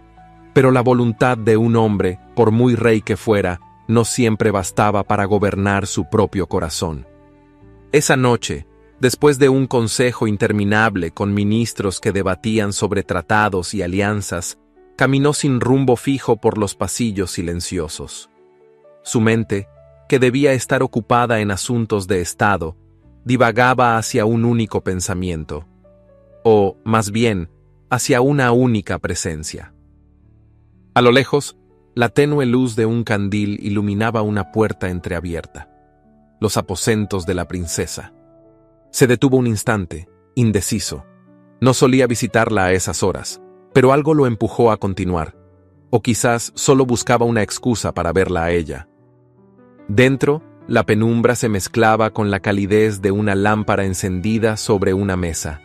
Pero la voluntad de un hombre, por muy rey que fuera, no siempre bastaba para gobernar su propio corazón. Esa noche, después de un consejo interminable con ministros que debatían sobre tratados y alianzas, caminó sin rumbo fijo por los pasillos silenciosos. Su mente, que debía estar ocupada en asuntos de Estado, divagaba hacia un único pensamiento, o, más bien, hacia una única presencia. A lo lejos, la tenue luz de un candil iluminaba una puerta entreabierta, los aposentos de la princesa. Se detuvo un instante, indeciso. No solía visitarla a esas horas, pero algo lo empujó a continuar, o quizás solo buscaba una excusa para verla a ella. Dentro, la penumbra se mezclaba con la calidez de una lámpara encendida sobre una mesa.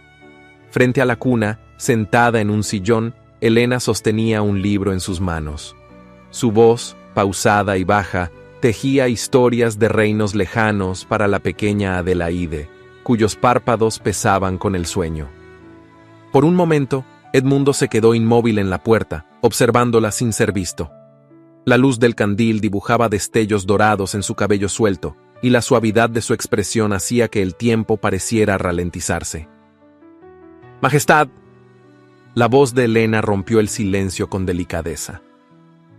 Frente a la cuna, sentada en un sillón, Helena sostenía un libro en sus manos. Su voz, pausada y baja, tejía historias de reinos lejanos para la pequeña Adelaide, cuyos párpados pesaban con el sueño. Por un momento, Edmundo se quedó inmóvil en la puerta, observándola sin ser visto. La luz del candil dibujaba destellos dorados en su cabello suelto, y la suavidad de su expresión hacía que el tiempo pareciera ralentizarse. «Majestad». La voz de Helena rompió el silencio con delicadeza.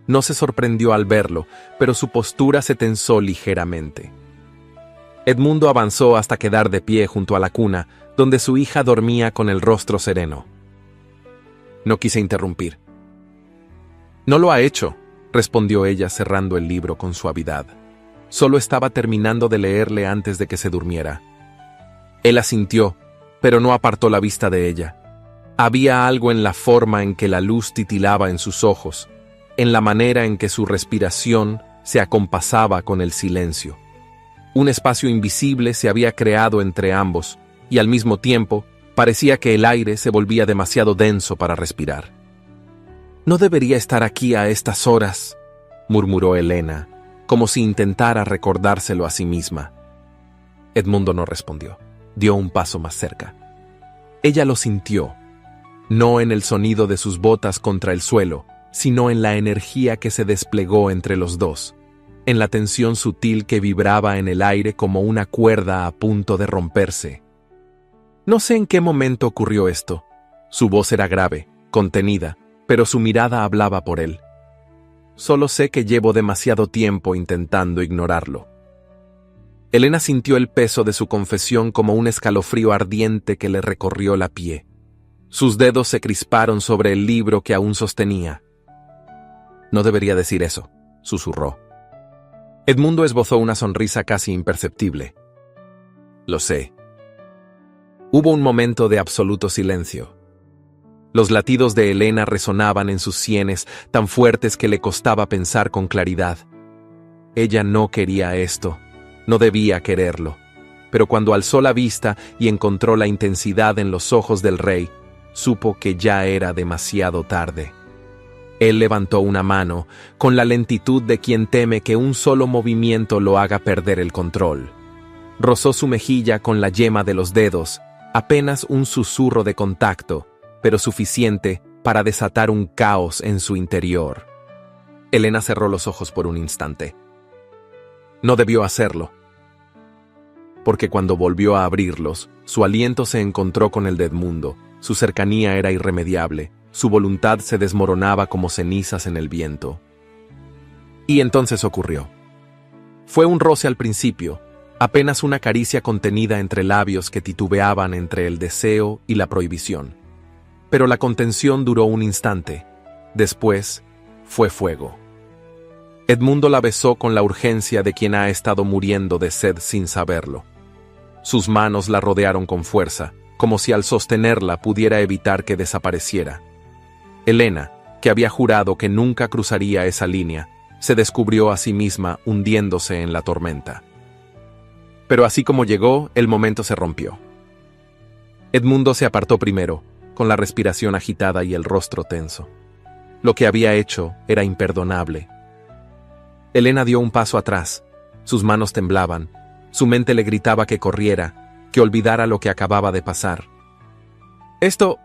No se sorprendió al verlo, pero su postura se tensó ligeramente. Edmundo avanzó hasta quedar de pie junto a la cuna, donde su hija dormía con el rostro sereno. No quise interrumpir. «No lo ha hecho», respondió ella cerrando el libro con suavidad. Solo estaba terminando de leerle antes de que se durmiera. Él asintió, pero no apartó la vista de ella. Había algo en la forma en que la luz titilaba en sus ojos, en la manera en que su respiración se acompasaba con el silencio. Un espacio invisible se había creado entre ambos, y al mismo tiempo parecía que el aire se volvía demasiado denso para respirar. «No debería estar aquí a estas horas», murmuró Helena, como si intentara recordárselo a sí misma. Edmundo no respondió. Dio un paso más cerca. Ella lo sintió, no en el sonido de sus botas contra el suelo, sino en la energía que se desplegó entre los dos, en la tensión sutil que vibraba en el aire como una cuerda a punto de romperse. No sé en qué momento ocurrió esto. Su voz era grave, contenida, pero su mirada hablaba por él. Solo sé que llevo demasiado tiempo intentando ignorarlo. Helena sintió el peso de su confesión como un escalofrío ardiente que le recorrió la piel. Sus dedos se crisparon sobre el libro que aún sostenía. «No debería decir eso», susurró. Edmundo esbozó una sonrisa casi imperceptible. «Lo sé». Hubo un momento de absoluto silencio. Los latidos de Helena resonaban en sus sienes, tan fuertes que le costaba pensar con claridad. Ella no quería esto, no debía quererlo. Pero cuando alzó la vista y encontró la intensidad en los ojos del rey, supo que ya era demasiado tarde. Él levantó una mano, con la lentitud de quien teme que un solo movimiento lo haga perder el control. Rozó su mejilla con la yema de los dedos, apenas un susurro de contacto, pero suficiente para desatar un caos en su interior. Helena cerró los ojos por un instante. No debió hacerlo, porque cuando volvió a abrirlos, su aliento se encontró con el de Edmundo, su cercanía era irremediable, su voluntad se desmoronaba como cenizas en el viento. Y entonces ocurrió. Fue un roce al principio, apenas una caricia contenida entre labios que titubeaban entre el deseo y la prohibición. Pero la contención duró un instante. Después, fue fuego. Edmundo la besó con la urgencia de quien ha estado muriendo de sed sin saberlo. Sus manos la rodearon con fuerza, como si al sostenerla pudiera evitar que desapareciera. Helena, que había jurado que nunca cruzaría esa línea, se descubrió a sí misma hundiéndose en la tormenta. Pero así como llegó, el momento se rompió. Edmundo se apartó primero, con la respiración agitada y el rostro tenso. Lo que había hecho era imperdonable. Helena dio un paso atrás, sus manos temblaban, su mente le gritaba que corriera, que olvidara lo que acababa de pasar. Esto...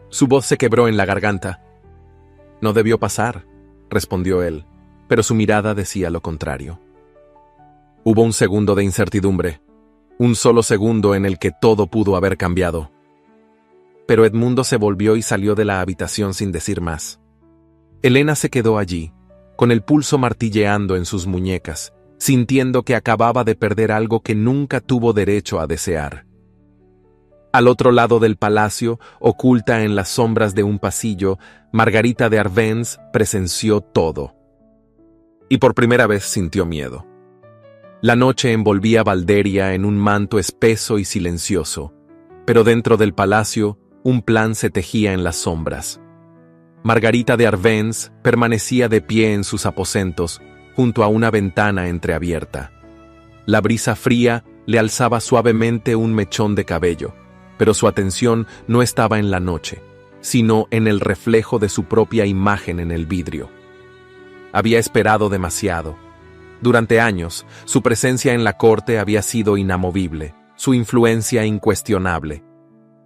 Su voz se quebró en la garganta. No debió pasar, respondió él, pero su mirada decía lo contrario. Hubo un segundo de incertidumbre, un solo segundo en el que todo pudo haber cambiado. Pero Edmundo se volvió y salió de la habitación sin decir más. Helena se quedó allí, con el pulso martilleando en sus muñecas, sintiendo que acababa de perder algo que nunca tuvo derecho a desear. Al otro lado del palacio, oculta en las sombras de un pasillo, Margarita de Arbenz presenció todo. Y por primera vez sintió miedo. La noche envolvía a Valderia en un manto espeso y silencioso, pero dentro del palacio, un plan se tejía en las sombras. Margarita de Arbenz permanecía de pie en sus aposentos, junto a una ventana entreabierta. La brisa fría le alzaba suavemente un mechón de cabello, pero su atención no estaba en la noche, sino en el reflejo de su propia imagen en el vidrio. Había esperado demasiado. Durante años, su presencia en la corte había sido inamovible, su influencia incuestionable.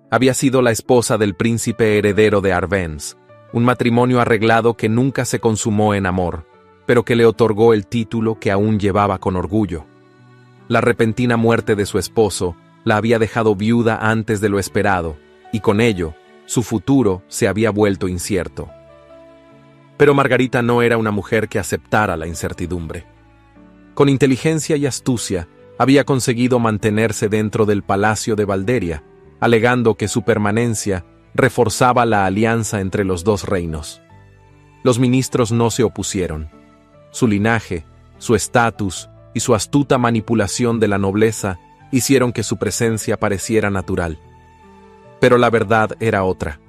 Había sido la esposa del príncipe heredero de Arbenz, un matrimonio arreglado que nunca se consumó en amor, pero que le otorgó el título que aún llevaba con orgullo. La repentina muerte de su esposo la había dejado viuda antes de lo esperado, y con ello, su futuro se había vuelto incierto. Pero Margarita no era una mujer que aceptara la incertidumbre. Con inteligencia y astucia, había conseguido mantenerse dentro del palacio de Valderia, alegando que su permanencia reforzaba la alianza entre los dos reinos. Los ministros no se opusieron. Su linaje, su estatus y su astuta manipulación de la nobleza hicieron que su presencia pareciera natural. Pero la verdad era otra.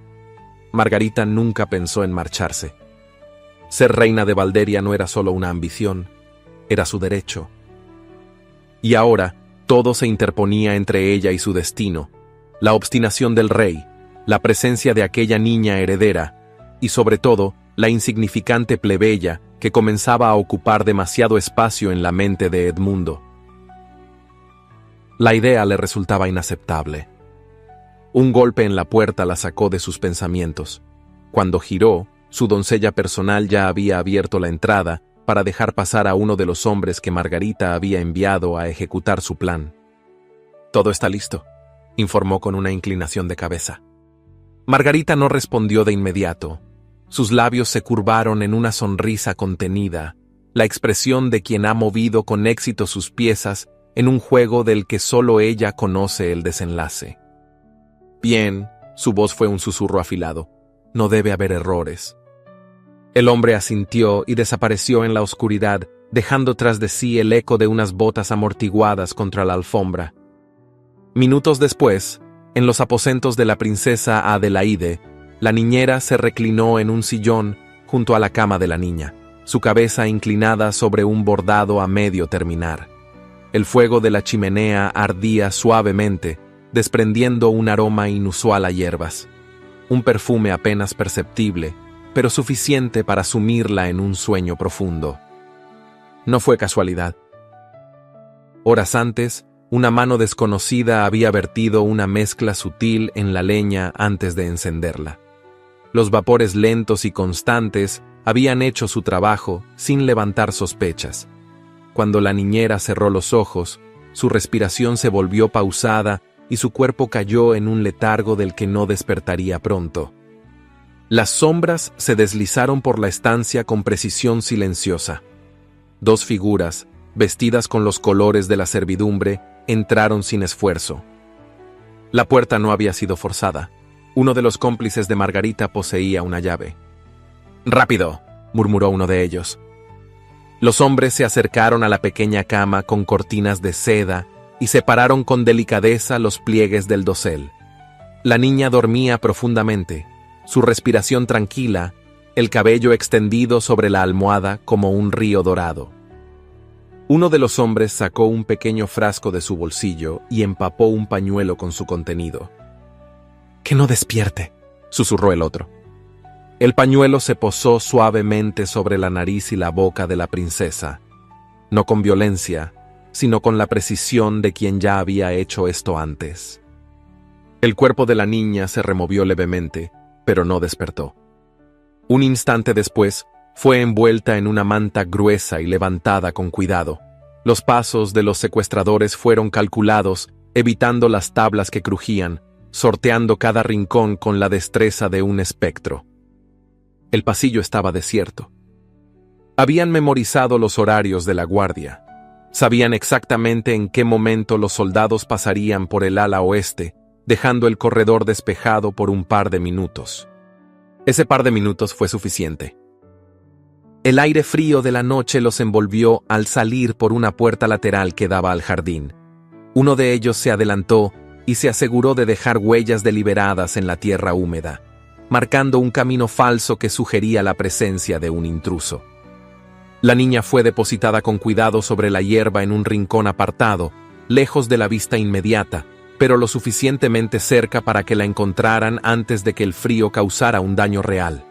Margarita nunca pensó en marcharse. Ser reina de Valderia no era solo una ambición, era su derecho. Y ahora, todo se interponía entre ella y su destino, la obstinación del rey, la presencia de aquella niña heredera, y sobre todo, la insignificante plebeya que comenzaba a ocupar demasiado espacio en la mente de Edmundo. La idea le resultaba inaceptable. Un golpe en la puerta la sacó de sus pensamientos. Cuando giró, su doncella personal ya había abierto la entrada para dejar pasar a uno de los hombres que Margarita había enviado a ejecutar su plan. «Todo está listo», informó con una inclinación de cabeza. Margarita no respondió de inmediato. Sus labios se curvaron en una sonrisa contenida, la expresión de quien ha movido con éxito sus piezas en un juego del que solo ella conoce el desenlace. «Bien», su voz fue un susurro afilado, «no debe haber errores». El hombre asintió y desapareció en la oscuridad, dejando tras de sí el eco de unas botas amortiguadas contra la alfombra. Minutos después, en los aposentos de la princesa Adelaide, La niñera se reclinó en un sillón junto a la cama de la niña, su cabeza inclinada sobre un bordado a medio terminar. El fuego de la chimenea ardía suavemente, desprendiendo un aroma inusual a hierbas. Un perfume apenas perceptible, pero suficiente para sumirla en un sueño profundo. No fue casualidad. Horas antes, una mano desconocida había vertido una mezcla sutil en la leña antes de encenderla. Los vapores lentos y constantes habían hecho su trabajo sin levantar sospechas. Cuando la niñera cerró los ojos, su respiración se volvió pausada y su cuerpo cayó en un letargo del que no despertaría pronto. Las sombras se deslizaron por la estancia con precisión silenciosa. Dos figuras, vestidas con los colores de la servidumbre, entraron sin esfuerzo. La puerta no había sido forzada. Uno de los cómplices de Margarita poseía una llave. «¡Rápido!», murmuró uno de ellos. Los hombres se acercaron a la pequeña cama con cortinas de seda y separaron con delicadeza los pliegues del dosel. La niña dormía profundamente, su respiración tranquila, el cabello extendido sobre la almohada como un río dorado. Uno de los hombres sacó un pequeño frasco de su bolsillo y empapó un pañuelo con su contenido. «Que no despierte», susurró el otro. El pañuelo se posó suavemente sobre la nariz y la boca de la princesa, no con violencia, sino con la precisión de quien ya había hecho esto antes. El cuerpo de la niña se removió levemente, pero no despertó. Un instante después, fue envuelta en una manta gruesa y levantada con cuidado. Los pasos de los secuestradores fueron calculados, evitando las tablas que crujían, sorteando cada rincón con la destreza de un espectro. El pasillo estaba desierto. Habían memorizado los horarios de la guardia. Sabían exactamente en qué momento los soldados pasarían por el ala oeste, dejando el corredor despejado por un par de minutos. Ese par de minutos fue suficiente. El aire frío de la noche los envolvió al salir por una puerta lateral que daba al jardín. Uno de ellos se adelantó y se aseguró de dejar huellas deliberadas en la tierra húmeda, marcando un camino falso que sugería la presencia de un intruso. La niña fue depositada con cuidado sobre la hierba en un rincón apartado, lejos de la vista inmediata, pero lo suficientemente cerca para que la encontraran antes de que el frío causara un daño real.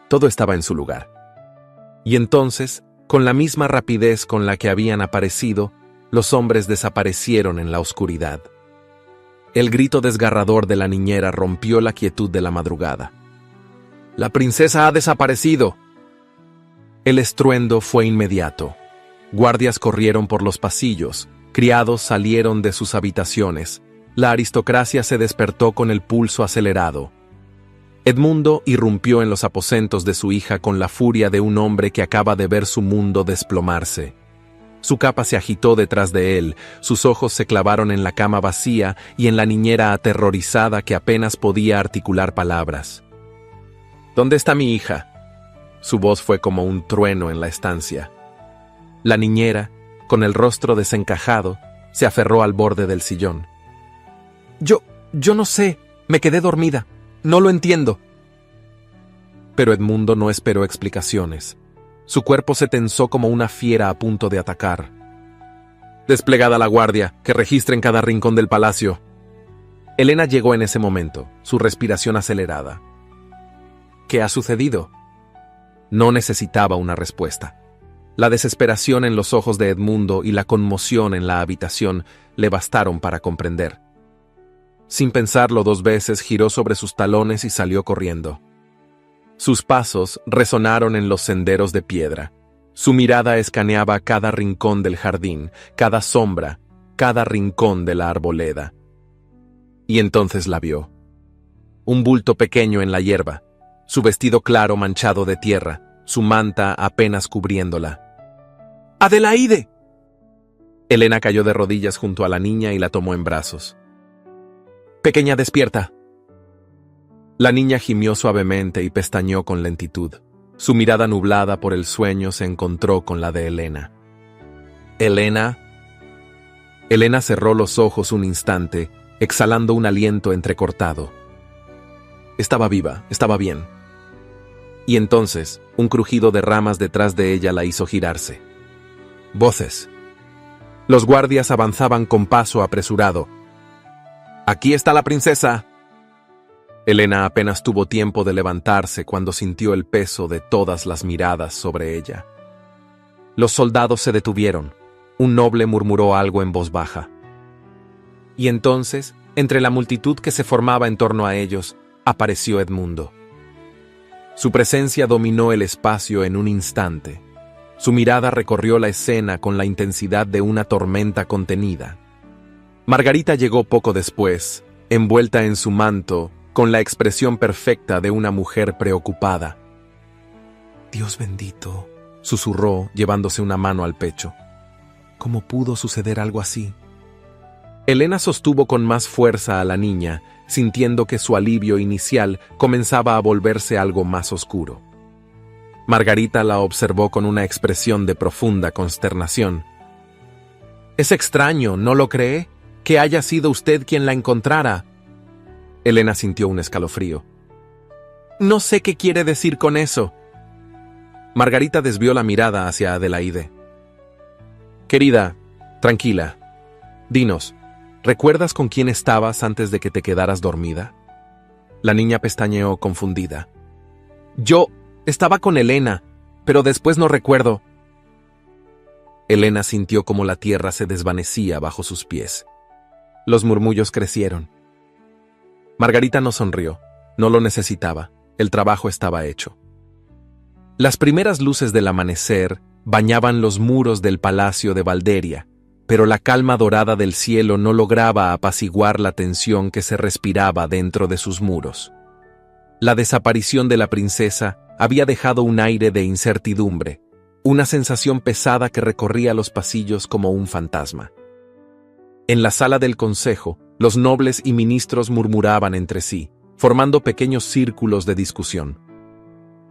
Todo estaba en su lugar. Y entonces, con la misma rapidez con la que habían aparecido, los hombres desaparecieron en la oscuridad. El grito desgarrador de la niñera rompió la quietud de la madrugada. «¡La princesa ha desaparecido!». El estruendo fue inmediato. Guardias corrieron por los pasillos, criados salieron de sus habitaciones, la aristocracia se despertó con el pulso acelerado. Edmundo irrumpió en los aposentos de su hija con la furia de un hombre que acaba de ver su mundo desplomarse. Su capa se agitó detrás de él, sus ojos se clavaron en la cama vacía y en la niñera aterrorizada que apenas podía articular palabras. «¿Dónde está mi hija?». Su voz fue como un trueno en la estancia. La niñera, con el rostro desencajado, se aferró al borde del sillón. Yo no sé, me quedé dormida, no lo entiendo». Pero Edmundo no esperó explicaciones. Su cuerpo se tensó como una fiera a punto de atacar. «Desplegada la guardia, que registren cada rincón del palacio». Elena llegó en ese momento, su respiración acelerada. «¿Qué ha sucedido?». No necesitaba una respuesta. La desesperación en los ojos de Edmundo y la conmoción en la habitación le bastaron para comprender. Sin pensarlo dos veces, giró sobre sus talones y salió corriendo. Sus pasos resonaron en los senderos de piedra. Su mirada escaneaba cada rincón del jardín, cada sombra, cada rincón de la arboleda. Y entonces la vio. Un bulto pequeño en la hierba, su vestido claro manchado de tierra, su manta apenas cubriéndola. «¡Adelaide!». Elena cayó de rodillas junto a la niña y la tomó en brazos. «Pequeña, despierta». La niña gimió suavemente y pestañeó con lentitud. Su mirada nublada por el sueño se encontró con la de Elena. «¿Elena?». Elena cerró los ojos un instante, exhalando un aliento entrecortado. Estaba viva, estaba bien. Y entonces, un crujido de ramas detrás de ella la hizo girarse. Voces. Los guardias avanzaban con paso apresurado. ¡Aquí está la princesa! Elena apenas tuvo tiempo de levantarse cuando sintió el peso de todas las miradas sobre ella. Los soldados se detuvieron. Un noble murmuró algo en voz baja. Y entonces, entre la multitud que se formaba en torno a ellos, apareció Edmundo. Su presencia dominó el espacio en un instante. Su mirada recorrió la escena con la intensidad de una tormenta contenida. Margarita llegó poco después, envuelta en su manto, con la expresión perfecta de una mujer preocupada. «Dios bendito», susurró, llevándose una mano al pecho. «¿Cómo pudo suceder algo así?» Elena sostuvo con más fuerza a la niña, sintiendo que su alivio inicial comenzaba a volverse algo más oscuro. Margarita la observó con una expresión de profunda consternación. «Es extraño, ¿no lo cree? Que haya sido usted quien la encontrara». Elena sintió un escalofrío. «No sé qué quiere decir con eso». Margarita desvió la mirada hacia Adelaide. «Querida, tranquila. Dinos, ¿recuerdas con quién estabas antes de que te quedaras dormida?» La niña pestañeó confundida. «Yo estaba con Elena, pero después no recuerdo». Elena sintió como la tierra se desvanecía bajo sus pies. Los murmullos crecieron. Margarita no sonrió. No lo necesitaba. El trabajo estaba hecho. Las primeras luces del amanecer bañaban los muros del palacio de Valderia, pero la calma dorada del cielo no lograba apaciguar la tensión que se respiraba dentro de sus muros. La desaparición de la princesa había dejado un aire de incertidumbre, una sensación pesada que recorría los pasillos como un fantasma. En la sala del consejo, los nobles y ministros murmuraban entre sí, formando pequeños círculos de discusión.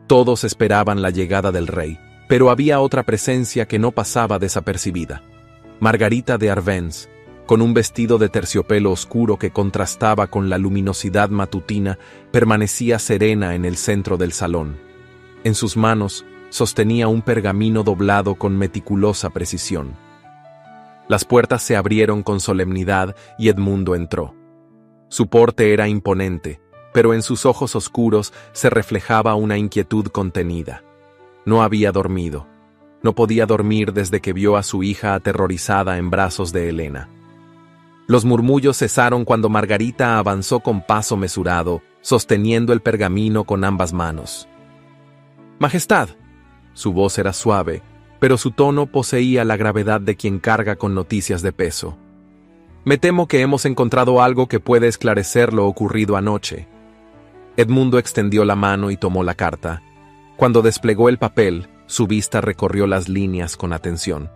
Todos esperaban la llegada del rey, pero había otra presencia que no pasaba desapercibida. Margarita de Arbenz, con un vestido de terciopelo oscuro que contrastaba con la luminosidad matutina, permanecía serena en el centro del salón. En sus manos sostenía un pergamino doblado con meticulosa precisión. Las puertas se abrieron con solemnidad y Edmundo entró. Su porte era imponente, pero en sus ojos oscuros se reflejaba una inquietud contenida. No había dormido. No podía dormir desde que vio a su hija aterrorizada en brazos de Elena. Los murmullos cesaron cuando Margarita avanzó con paso mesurado, sosteniendo el pergamino con ambas manos. «Majestad». Su voz era suave, pero su tono poseía la gravedad de quien carga con noticias de peso. «Me temo que hemos encontrado algo que puede esclarecer lo ocurrido anoche». Edmundo extendió la mano y tomó la carta. Cuando desplegó el papel, su vista recorrió las líneas con atención.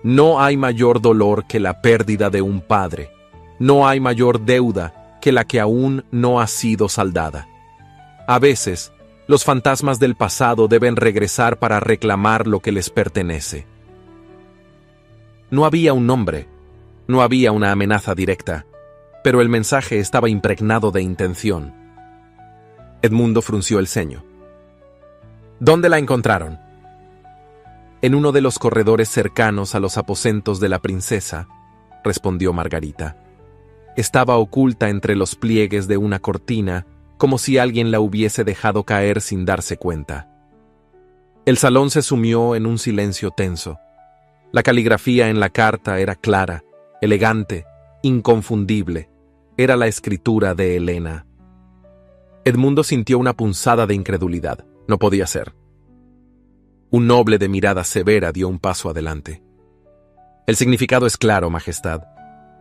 «No hay mayor dolor que la pérdida de un padre. No hay mayor deuda que la que aún no ha sido saldada. A veces, los fantasmas del pasado deben regresar para reclamar lo que les pertenece». No había un nombre, no había una amenaza directa, pero el mensaje estaba impregnado de intención. Edmundo frunció el ceño. «¿Dónde la encontraron?» «En uno de los corredores cercanos a los aposentos de la princesa», respondió Margarita. Estaba oculta entre los pliegues de una cortina, como si alguien la hubiese dejado caer sin darse cuenta. El salón se sumió en un silencio tenso. La caligrafía en la carta era clara, elegante, inconfundible. Era la escritura de Elena. Edmundo sintió una punzada de incredulidad. No podía ser. Un noble de mirada severa dio un paso adelante. «El significado es claro, Majestad.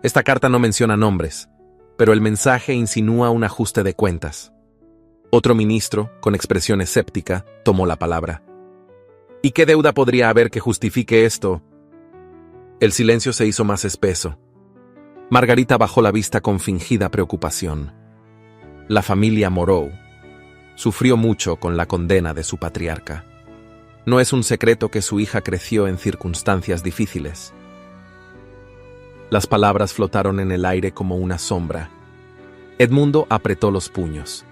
Esta carta no menciona nombres, pero el mensaje insinúa un ajuste de cuentas». Otro ministro, con expresión escéptica, tomó la palabra. «¿Y qué deuda podría haber que justifique esto?» El silencio se hizo más espeso. Margarita bajó la vista con fingida preocupación. La familia Moreau sufrió mucho con la condena de su patriarca. No es un secreto que su hija creció en circunstancias difíciles. Las palabras flotaron en el aire como una sombra. Edmundo apretó los puños.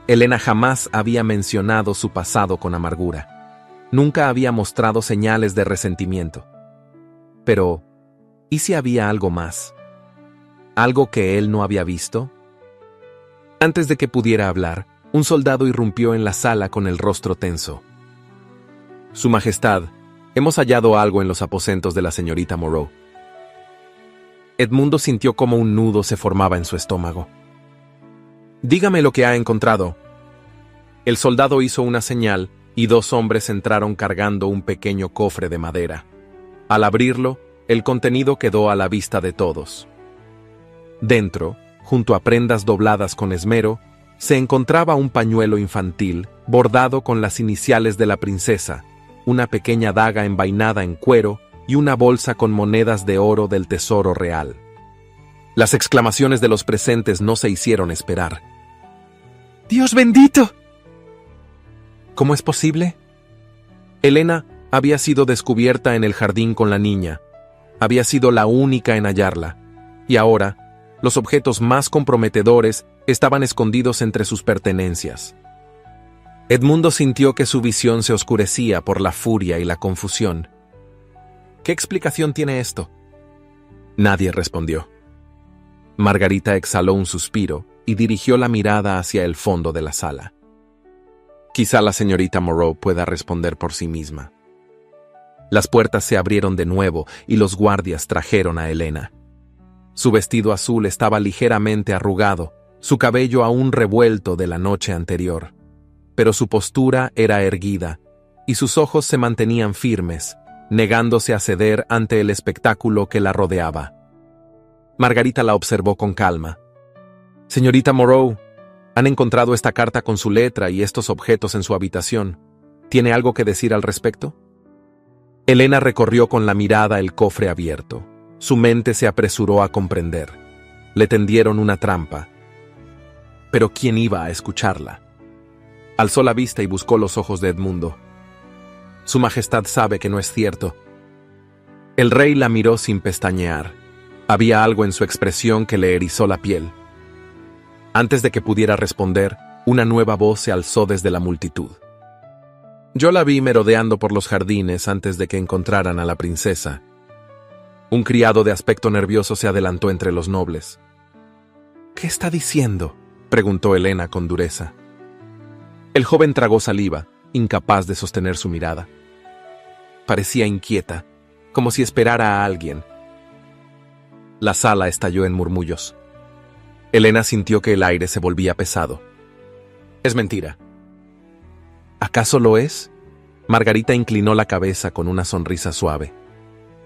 Elena jamás había mencionado su pasado con amargura. Nunca había mostrado señales de resentimiento. Pero, ¿y si había algo más? ¿Algo que él no había visto? Antes de que pudiera hablar, un soldado irrumpió en la sala con el rostro tenso. Su Majestad, hemos hallado algo en los aposentos de la señorita Moreau. Edmundo sintió como un nudo se formaba en su estómago. Dígame lo que ha encontrado. El soldado hizo una señal y 2 hombres entraron cargando un pequeño cofre de madera. Al abrirlo, el contenido quedó a la vista de todos. Dentro, junto a prendas dobladas con esmero, se encontraba un pañuelo infantil bordado con las iniciales de la princesa, una pequeña daga envainada en cuero y una bolsa con monedas de oro del tesoro real. Las exclamaciones de los presentes no se hicieron esperar. ¡Dios bendito! ¿Cómo es posible? Elena había sido descubierta en el jardín con la niña. Había sido la única en hallarla. Y ahora, los objetos más comprometedores estaban escondidos entre sus pertenencias. Edmundo sintió que su visión se oscurecía por la furia y la confusión. ¿Qué explicación tiene esto? Nadie respondió. Margarita exhaló un suspiro y dirigió la mirada hacia el fondo de la sala. Quizá la señorita Moreau pueda responder por sí misma. Las puertas se abrieron de nuevo y los guardias trajeron a Elena. Su vestido azul estaba ligeramente arrugado, su cabello aún revuelto de la noche anterior. Pero su postura era erguida, y sus ojos se mantenían firmes, negándose a ceder ante el espectáculo que la rodeaba. Margarita la observó con calma. «Señorita Moreau, han encontrado esta carta con su letra y estos objetos en su habitación. ¿Tiene algo que decir al respecto?» Elena recorrió con la mirada el cofre abierto. Su mente se apresuró a comprender. Le tendieron una trampa. Pero ¿quién iba a escucharla? Alzó la vista y buscó los ojos de Edmundo. Su Majestad sabe que no es cierto. El rey la miró sin pestañear. Había algo en su expresión que le erizó la piel. Antes de que pudiera responder, una nueva voz se alzó desde la multitud. Yo la vi merodeando por los jardines antes de que encontraran a la princesa. Un criado de aspecto nervioso se adelantó entre los nobles. ¿Qué está diciendo?, preguntó Elena con dureza. El joven tragó saliva, incapaz de sostener su mirada. Parecía inquieta, como si esperara a alguien. La sala estalló en murmullos. Elena sintió que el aire se volvía pesado. Es mentira. ¿Acaso lo es? Margarita inclinó la cabeza con una sonrisa suave.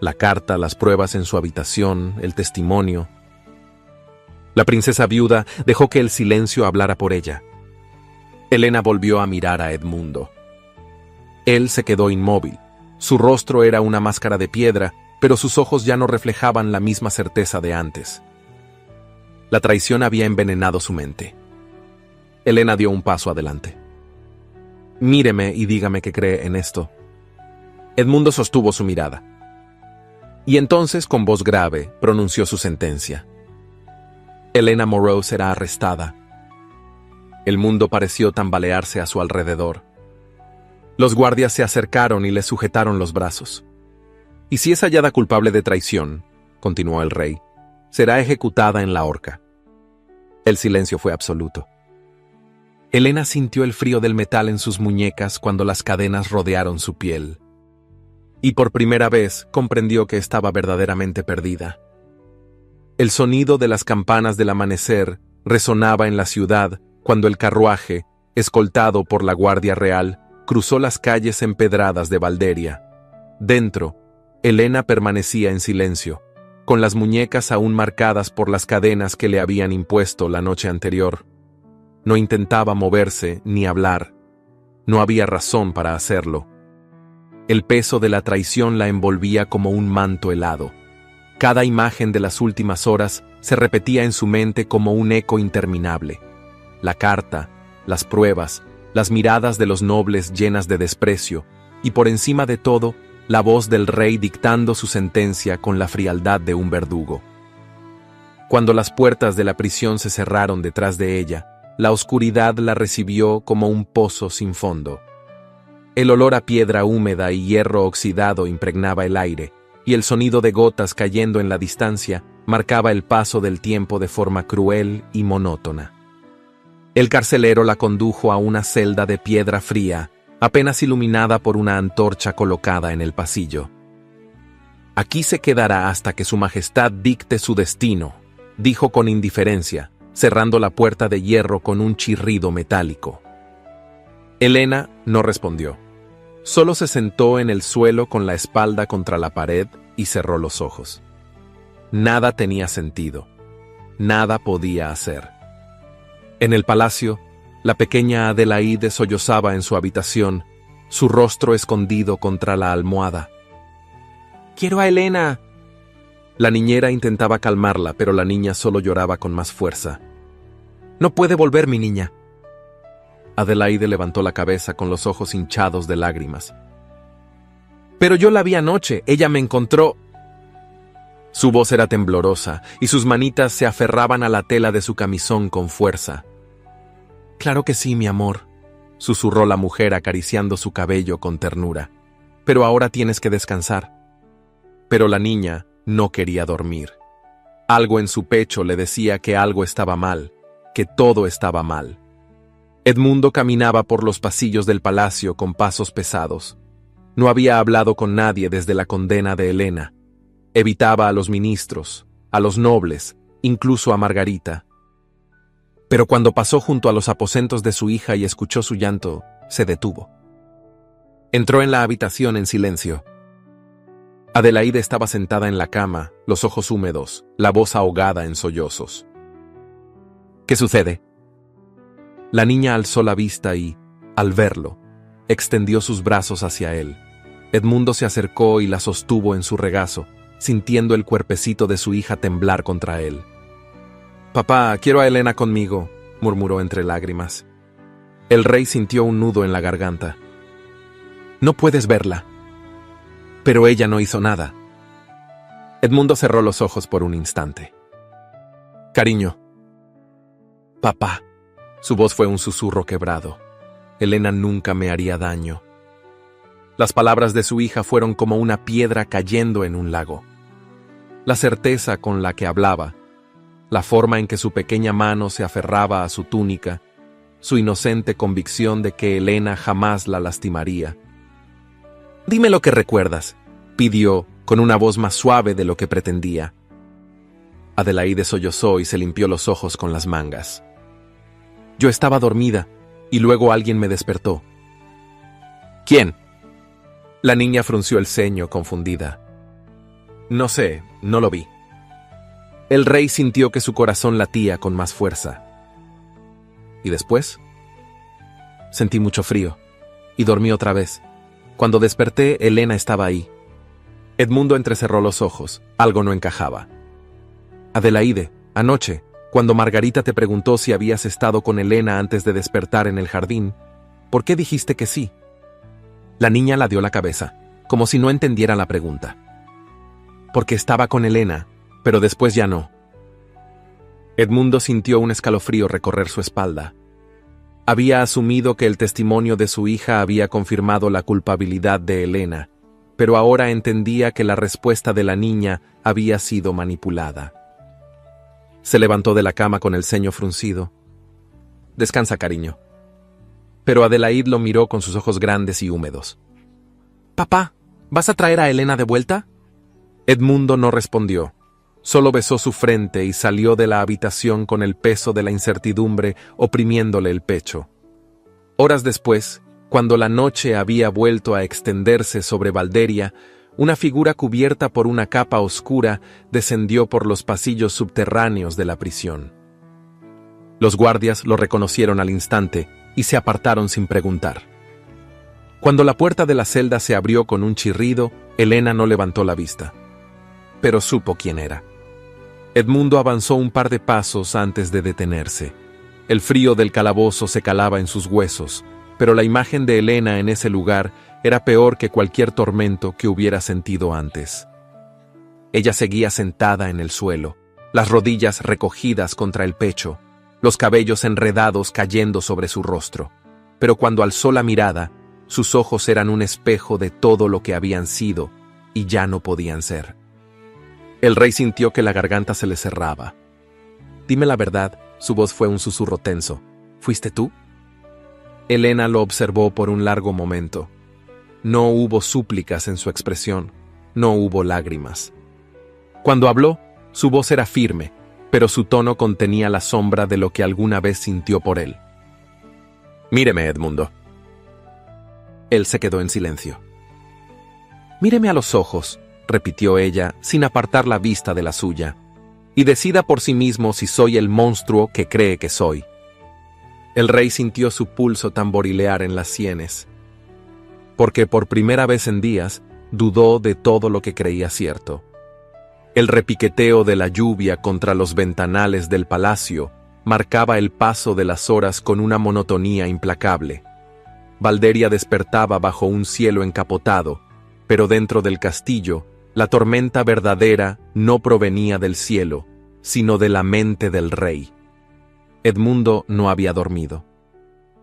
La carta, las pruebas en su habitación, el testimonio. La princesa viuda dejó que el silencio hablara por ella. Elena volvió a mirar a Edmundo. Él se quedó inmóvil. Su rostro era una máscara de piedra, pero sus ojos ya no reflejaban la misma certeza de antes. La traición había envenenado su mente. Elena dio un paso adelante. Míreme y dígame que cree en esto. Edmundo sostuvo su mirada. Y entonces, con voz grave, pronunció su sentencia. Elena Moreau será arrestada. El mundo pareció tambalearse a su alrededor. Los guardias se acercaron y le sujetaron los brazos. Y si es hallada culpable de traición, continuó el rey, será ejecutada en la horca. El silencio fue absoluto. Elena sintió el frío del metal en sus muñecas cuando las cadenas rodearon su piel. Y por primera vez comprendió que estaba verdaderamente perdida. El sonido de las campanas del amanecer resonaba en la ciudad cuando el carruaje, escoltado por la Guardia Real, cruzó las calles empedradas de Valderia. Dentro, Elena permanecía en silencio, con las muñecas aún marcadas por las cadenas que le habían impuesto la noche anterior. No intentaba moverse ni hablar. No había razón para hacerlo. El peso de la traición la envolvía como un manto helado. Cada imagen de las últimas horas se repetía en su mente como un eco interminable. La carta, las pruebas, las miradas de los nobles llenas de desprecio, y por encima de todo, la voz del rey dictando su sentencia con la frialdad de un verdugo. Cuando las puertas de la prisión se cerraron detrás de ella, la oscuridad la recibió como un pozo sin fondo. El olor a piedra húmeda y hierro oxidado impregnaba el aire, y el sonido de gotas cayendo en la distancia marcaba el paso del tiempo de forma cruel y monótona. El carcelero la condujo a una celda de piedra fría, apenas iluminada por una antorcha colocada en el pasillo. «Aquí se quedará hasta que su majestad dicte su destino», dijo con indiferencia, cerrando la puerta de hierro con un chirrido metálico. Elena no respondió. Solo se sentó en el suelo con la espalda contra la pared y cerró los ojos. Nada tenía sentido. Nada podía hacer. En el palacio, la pequeña Adelaide sollozaba en su habitación, su rostro escondido contra la almohada. «¡Quiero a Elena!». La niñera intentaba calmarla, pero la niña solo lloraba con más fuerza. «No puede volver, mi niña». Adelaide levantó la cabeza con los ojos hinchados de lágrimas. «Pero yo la vi anoche, ella me encontró». Su voz era temblorosa y sus manitas se aferraban a la tela de su camisón con fuerza. «Claro que sí, mi amor», susurró la mujer acariciando su cabello con ternura. «Pero ahora tienes que descansar». Pero la niña no quería dormir. Algo en su pecho le decía que algo estaba mal, que todo estaba mal. Edmundo caminaba por los pasillos del palacio con pasos pesados. No había hablado con nadie desde la condena de Elena. Evitaba a los ministros, a los nobles, incluso a Margarita. Pero cuando pasó junto a los aposentos de su hija y escuchó su llanto, se detuvo. Entró en la habitación en silencio. Adelaide estaba sentada en la cama, los ojos húmedos, la voz ahogada en sollozos. «¿Qué sucede?». La niña alzó la vista y, al verlo, extendió sus brazos hacia él. Edmundo se acercó y la sostuvo en su regazo, sintiendo el cuerpecito de su hija temblar contra él. «Papá, quiero a Elena conmigo», murmuró entre lágrimas. El rey sintió un nudo en la garganta. «No puedes verla». Pero ella no hizo nada. Edmundo cerró los ojos por un instante. «Cariño». «Papá». Su voz fue un susurro quebrado. «Elena nunca me haría daño». Las palabras de su hija fueron como una piedra cayendo en un lago. La certeza con la que hablaba, la forma en que su pequeña mano se aferraba a su túnica, su inocente convicción de que Elena jamás la lastimaría. «Dime lo que recuerdas», pidió, con una voz más suave de lo que pretendía. Adelaide sollozó y se limpió los ojos con las mangas. «Yo estaba dormida, y luego alguien me despertó». «¿Quién?». La niña frunció el ceño, confundida. «No sé, no lo vi». El rey sintió que su corazón latía con más fuerza. ¿Y después? Sentí mucho frío, y dormí otra vez. Cuando desperté, Elena estaba ahí. Edmundo entrecerró los ojos. Algo no encajaba. «Adelaide, anoche, cuando Margarita te preguntó si habías estado con Elena antes de despertar en el jardín, ¿por qué dijiste que sí?». La niña ladeó la cabeza, como si no entendiera la pregunta. «Porque estaba con Elena, pero después ya no». Edmundo sintió un escalofrío recorrer su espalda. Había asumido que el testimonio de su hija había confirmado la culpabilidad de Elena, pero ahora entendía que la respuesta de la niña había sido manipulada. Se levantó de la cama con el ceño fruncido. «Descansa, cariño». Pero Adelaide lo miró con sus ojos grandes y húmedos. «Papá, ¿vas a traer a Elena de vuelta?». Edmundo no respondió. Solo besó su frente y salió de la habitación con el peso de la incertidumbre oprimiéndole el pecho. Horas después, cuando la noche había vuelto a extenderse sobre Valderia, una figura cubierta por una capa oscura descendió por los pasillos subterráneos de la prisión. Los guardias lo reconocieron al instante y se apartaron sin preguntar. Cuando la puerta de la celda se abrió con un chirrido, Elena no levantó la vista. Pero supo quién era. Edmundo avanzó un par de pasos antes de detenerse. El frío del calabozo se calaba en sus huesos, pero la imagen de Elena en ese lugar era peor que cualquier tormento que hubiera sentido antes. Ella seguía sentada en el suelo, las rodillas recogidas contra el pecho, los cabellos enredados cayendo sobre su rostro. Pero cuando alzó la mirada, sus ojos eran un espejo de todo lo que habían sido y ya no podían ser. El rey sintió que la garganta se le cerraba. «Dime la verdad», su voz fue un susurro tenso. «¿Fuiste tú?» Helena lo observó por un largo momento. No hubo súplicas en su expresión, no hubo lágrimas. Cuando habló, su voz era firme, pero su tono contenía la sombra de lo que alguna vez sintió por él. «Míreme, Edmundo». Él se quedó en silencio. «Míreme a los ojos», repitió ella, sin apartar la vista de la suya, «y decida por sí mismo si soy el monstruo que cree que soy». El rey sintió su pulso tamborilear en las sienes, porque por primera vez en días dudó de todo lo que creía cierto. El repiqueteo de la lluvia contra los ventanales del palacio marcaba el paso de las horas con una monotonía implacable. Valderia despertaba bajo un cielo encapotado, pero dentro del castillo, la tormenta verdadera no provenía del cielo, sino de la mente del rey. Edmundo no había dormido.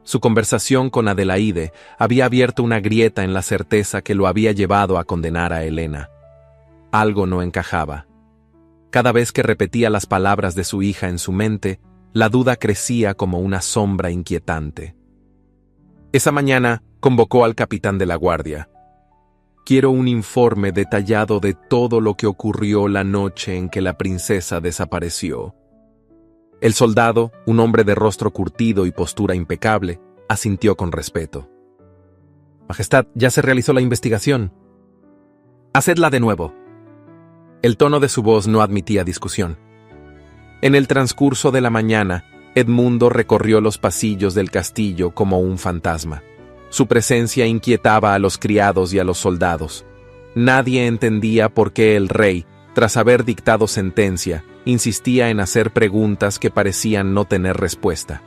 Su conversación con Adelaide había abierto una grieta en la certeza que lo había llevado a condenar a Helena. Algo no encajaba. Cada vez que repetía las palabras de su hija en su mente, la duda crecía como una sombra inquietante. Esa mañana convocó al capitán de la guardia. «Quiero un informe detallado de todo lo que ocurrió la noche en que la princesa desapareció». El soldado, un hombre de rostro curtido y postura impecable, asintió con respeto. «Majestad, ya se realizó la investigación». «Hacedla de nuevo». El tono de su voz no admitía discusión. En el transcurso de la mañana, Edmundo recorrió los pasillos del castillo como un fantasma. Su presencia inquietaba a los criados y a los soldados. Nadie entendía por qué el rey, tras haber dictado sentencia, insistía en hacer preguntas que parecían no tener respuesta.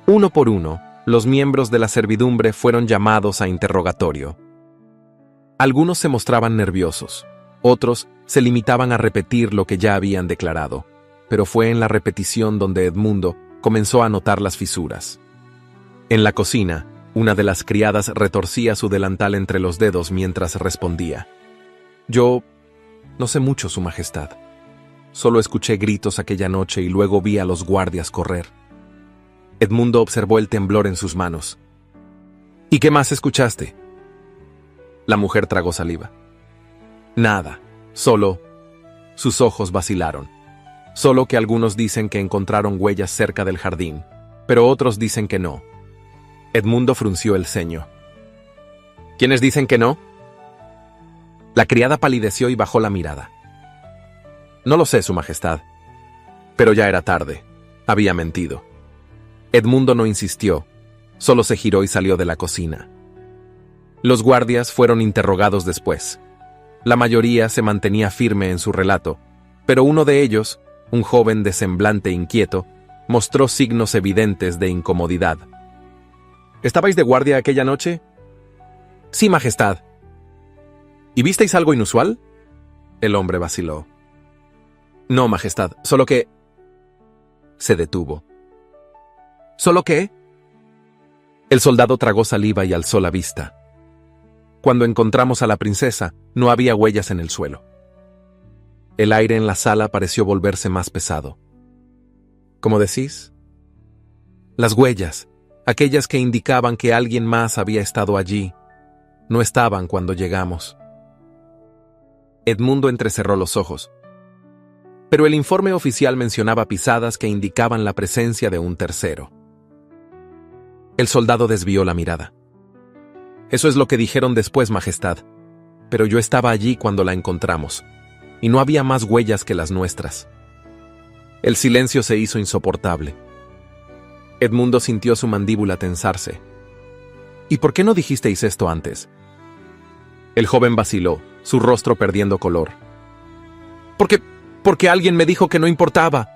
Uno por uno, los miembros de la servidumbre fueron llamados a interrogatorio. Algunos se mostraban nerviosos, otros se limitaban a repetir lo que ya habían declarado, pero fue en la repetición donde Edmundo comenzó a notar las fisuras. En la cocina, una de las criadas retorcía su delantal entre los dedos mientras respondía. «Yo no sé mucho, Su Majestad. Solo escuché gritos aquella noche y luego vi a los guardias correr». Edmundo observó el temblor en sus manos. «¿Y qué más escuchaste?» La mujer tragó saliva. «Nada, solo...» Sus ojos vacilaron. «Solo que algunos dicen que encontraron huellas cerca del jardín, pero otros dicen que no». Edmundo frunció el ceño. «¿Quiénes dicen que no?» La criada palideció y bajó la mirada. «No lo sé, Su Majestad». Pero ya era tarde. Había mentido. Edmundo no insistió, solo se giró y salió de la cocina. Los guardias fueron interrogados después. La mayoría se mantenía firme en su relato, pero uno de ellos, un joven de semblante inquieto, mostró signos evidentes de incomodidad. «¿Estabais de guardia aquella noche?» «Sí, Majestad». «¿Y visteis algo inusual?» El hombre vaciló. «No, Majestad, solo que...» Se detuvo. «¿Solo qué?» El soldado tragó saliva y alzó la vista. «Cuando encontramos a la princesa, no había huellas en el suelo». El aire en la sala pareció volverse más pesado. «¿Cómo decís?» «Las huellas, aquellas que indicaban que alguien más había estado allí, no estaban cuando llegamos». Edmundo entrecerró los ojos. Pero el informe oficial mencionaba pisadas que indicaban la presencia de un tercero. El soldado desvió la mirada. «Eso es lo que dijeron después, Majestad, pero yo estaba allí cuando la encontramos, y no había más huellas que las nuestras». El silencio se hizo insoportable. Edmundo sintió su mandíbula tensarse. «¿Y por qué no dijisteis esto antes?» El joven vaciló, su rostro perdiendo color. Porque alguien me dijo que no importaba».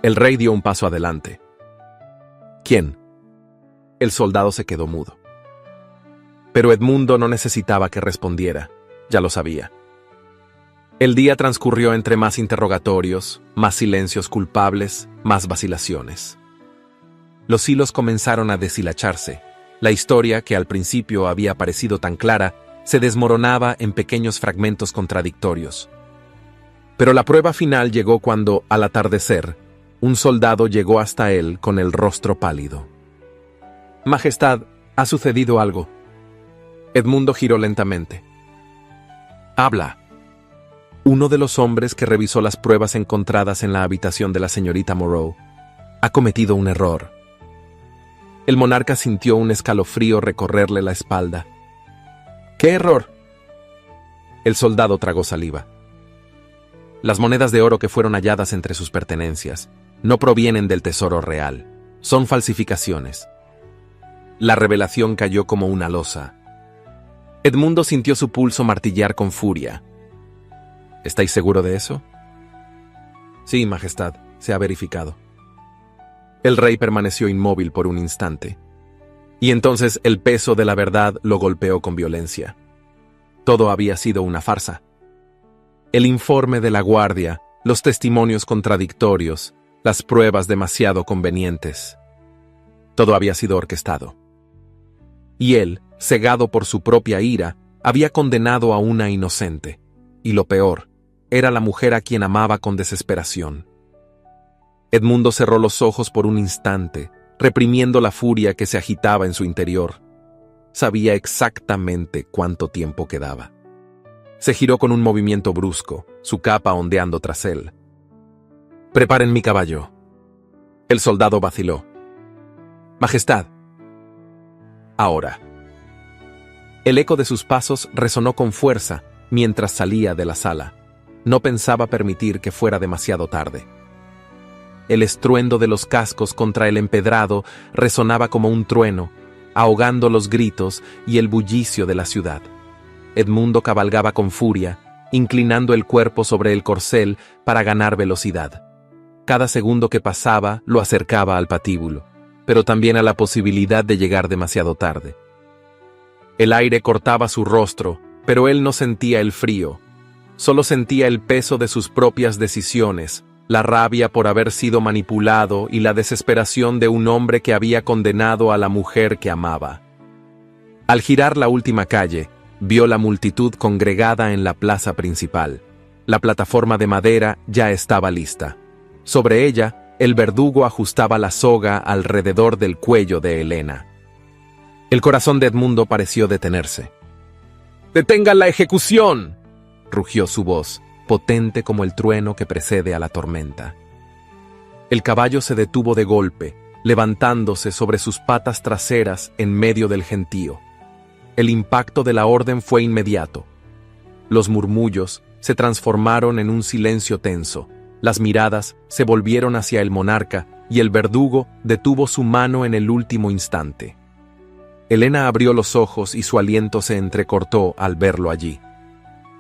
El rey dio un paso adelante. «¿Quién?» El soldado se quedó mudo. Pero Edmundo no necesitaba que respondiera, ya lo sabía. El día transcurrió entre más interrogatorios, más silencios culpables, más vacilaciones. Los hilos comenzaron a deshilacharse. La historia, que al principio había parecido tan clara, se desmoronaba en pequeños fragmentos contradictorios. Pero la prueba final llegó cuando, al atardecer, un soldado llegó hasta él con el rostro pálido. «Majestad, ha sucedido algo». Edmundo giró lentamente. «Habla». Uno de los hombres que revisó las pruebas encontradas en la habitación de la señorita Moreau ha cometido un error. El monarca sintió un escalofrío recorrerle la espalda. «¿Qué error?». El soldado tragó saliva. «Las monedas de oro que fueron halladas entre sus pertenencias no provienen del tesoro real. Son falsificaciones». La revelación cayó como una losa. Edmundo sintió su pulso martillear con furia. «¿Estáis seguro de eso?». «Sí, Majestad, se ha verificado». El rey permaneció inmóvil por un instante. Y entonces el peso de la verdad lo golpeó con violencia. Todo había sido una farsa. El informe de la guardia, los testimonios contradictorios, las pruebas demasiado convenientes. Todo había sido orquestado. Y él, cegado por su propia ira, había condenado a una inocente. Y lo peor, era la mujer a quien amaba con desesperación. Edmundo cerró los ojos por un instante, reprimiendo la furia que se agitaba en su interior. Sabía exactamente cuánto tiempo quedaba. Se giró con un movimiento brusco, su capa ondeando tras él. «Preparen mi caballo». El soldado vaciló. «Majestad». «Ahora». El eco de sus pasos resonó con fuerza mientras salía de la sala. No pensaba permitir que fuera demasiado tarde. El estruendo de los cascos contra el empedrado resonaba como un trueno, ahogando los gritos y el bullicio de la ciudad. Edmundo cabalgaba con furia, inclinando el cuerpo sobre el corcel para ganar velocidad. Cada segundo que pasaba lo acercaba al patíbulo, pero también a la posibilidad de llegar demasiado tarde. El aire cortaba su rostro, pero él no sentía el frío. Solo sentía el peso de sus propias decisiones, la rabia por haber sido manipulado y la desesperación de un hombre que había condenado a la mujer que amaba. Al girar la última calle, vio la multitud congregada en la plaza principal. La plataforma de madera ya estaba lista. Sobre ella, el verdugo ajustaba la soga alrededor del cuello de Helena. El corazón de Edmundo pareció detenerse. «¡Detengan la ejecución!», rugió su voz, potente como el trueno que precede a la tormenta. El caballo se detuvo de golpe, levantándose sobre sus patas traseras en medio del gentío. El impacto de la orden fue inmediato. Los murmullos se transformaron en un silencio tenso, las miradas se volvieron hacia el monarca y el verdugo detuvo su mano en el último instante. Helena abrió los ojos y su aliento se entrecortó al verlo allí.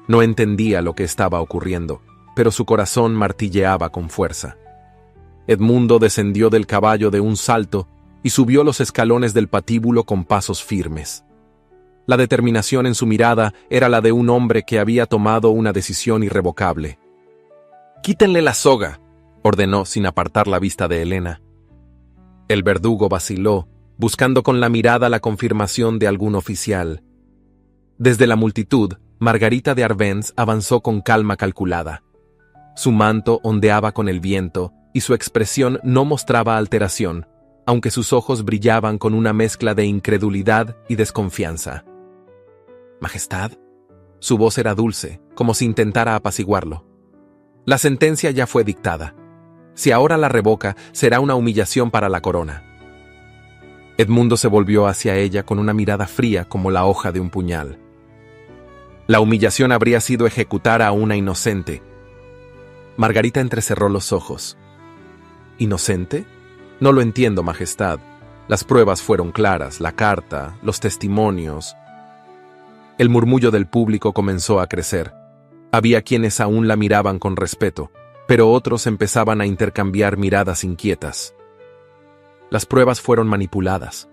No entendía lo que estaba ocurriendo, pero su corazón martilleaba con fuerza. Edmundo descendió del caballo de un salto y subió los escalones del patíbulo con pasos firmes. La determinación en su mirada era la de un hombre que había tomado una decisión irrevocable. «Quítenle la soga», ordenó sin apartar la vista de Helena. El verdugo vaciló, buscando con la mirada la confirmación de algún oficial. Desde la multitud, Margarita de Arbenz avanzó con calma calculada. Su manto ondeaba con el viento y su expresión no mostraba alteración, aunque sus ojos brillaban con una mezcla de incredulidad y desconfianza. «Majestad». Su voz era dulce, como si intentara apaciguarlo. La sentencia ya fue dictada. Si ahora la revoca, será una humillación para la corona. Edmundo se volvió hacia ella con una mirada fría como la hoja de un puñal. La humillación habría sido ejecutar a una inocente. Margarita entrecerró los ojos. ¿Inocente? No lo entiendo, Majestad. Las pruebas fueron claras, la carta, los testimonios. El murmullo del público comenzó a crecer. Había quienes aún la miraban con respeto, pero otros empezaban a intercambiar miradas inquietas. Las pruebas fueron manipuladas,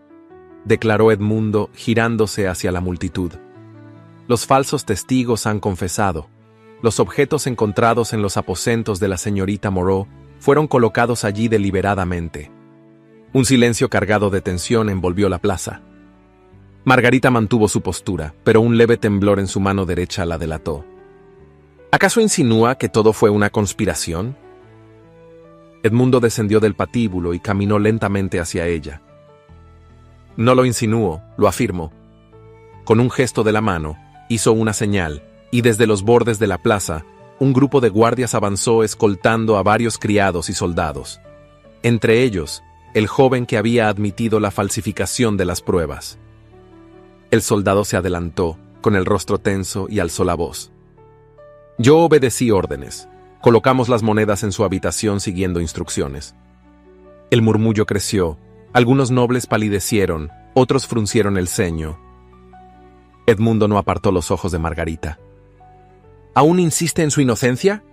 declaró Edmundo girándose hacia la multitud. Los falsos testigos han confesado. los objetos encontrados en los aposentos de la señorita Moreau fueron colocados allí deliberadamente. Un silencio cargado de tensión envolvió la plaza. Margarita mantuvo su postura, pero un leve temblor en su mano derecha la delató. ¿Acaso insinúa que todo fue una conspiración? Edmundo descendió del patíbulo y caminó lentamente hacia ella. No lo insinúo, lo afirmo. Con un gesto de la mano, hizo una señal, y desde los bordes de la plaza, un grupo de guardias avanzó escoltando a varios criados y soldados. Entre ellos, el joven que había admitido la falsificación de las pruebas. El soldado se adelantó, con el rostro tenso, y alzó la voz. Yo obedecí órdenes. Colocamos las monedas en su habitación siguiendo instrucciones. El murmullo creció. Algunos nobles palidecieron, otros fruncieron el ceño. Edmundo no apartó los ojos de Margarita. ¿Aún insiste en su inocencia?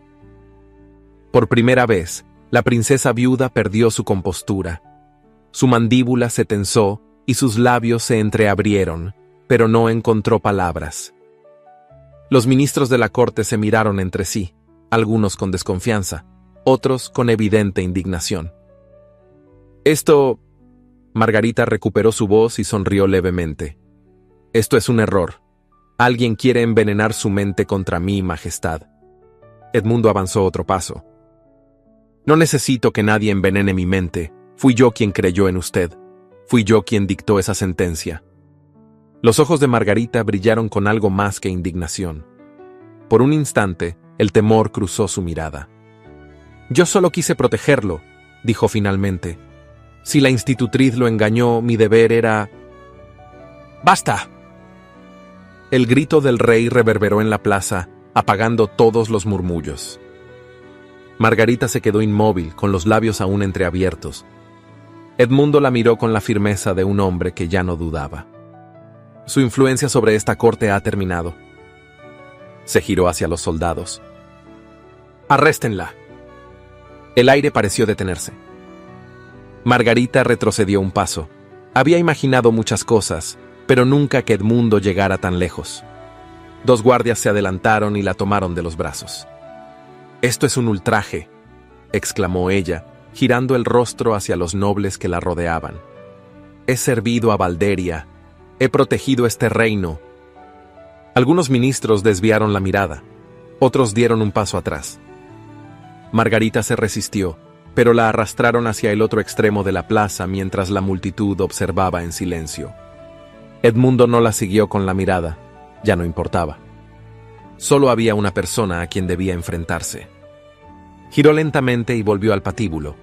Por primera vez, la princesa viuda perdió su compostura. Su mandíbula se tensó y sus labios se entreabrieron, pero no encontró palabras. Los ministros de la corte se miraron entre sí, algunos con desconfianza, otros con evidente indignación. Margarita recuperó su voz y sonrió levemente. Esto es un error. Alguien quiere envenenar su mente contra mí, Majestad. Edmundo avanzó otro paso. No necesito que nadie envenene mi mente. Fui yo quien creyó en usted. Fui yo quien dictó esa sentencia. Los ojos de Margarita brillaron con algo más que indignación. Por un instante, el temor cruzó su mirada. Yo solo quise protegerlo, dijo finalmente. Si la institutriz lo engañó, mi deber era... ¡Basta! El grito del rey reverberó en la plaza, apagando todos los murmullos. Margarita se quedó inmóvil, con los labios aún entreabiertos. Edmundo la miró con la firmeza de un hombre que ya no dudaba. Su influencia sobre esta corte ha terminado. Se giró hacia los soldados. ¡Arréstenla! El aire pareció detenerse. Margarita retrocedió un paso. Había imaginado muchas cosas, pero nunca que Edmundo llegara tan lejos. Dos guardias se adelantaron y la tomaron de los brazos. «Esto es un ultraje», exclamó ella, girando el rostro hacia los nobles que la rodeaban. «He servido a Valderia. He protegido este reino». Algunos ministros desviaron la mirada. Otros dieron un paso atrás. Margarita se resistió, pero la arrastraron hacia el otro extremo de la plaza mientras la multitud observaba en silencio. Edmundo no la siguió con la mirada. Ya no importaba. Solo había una persona a quien debía enfrentarse. Giró lentamente y volvió al patíbulo.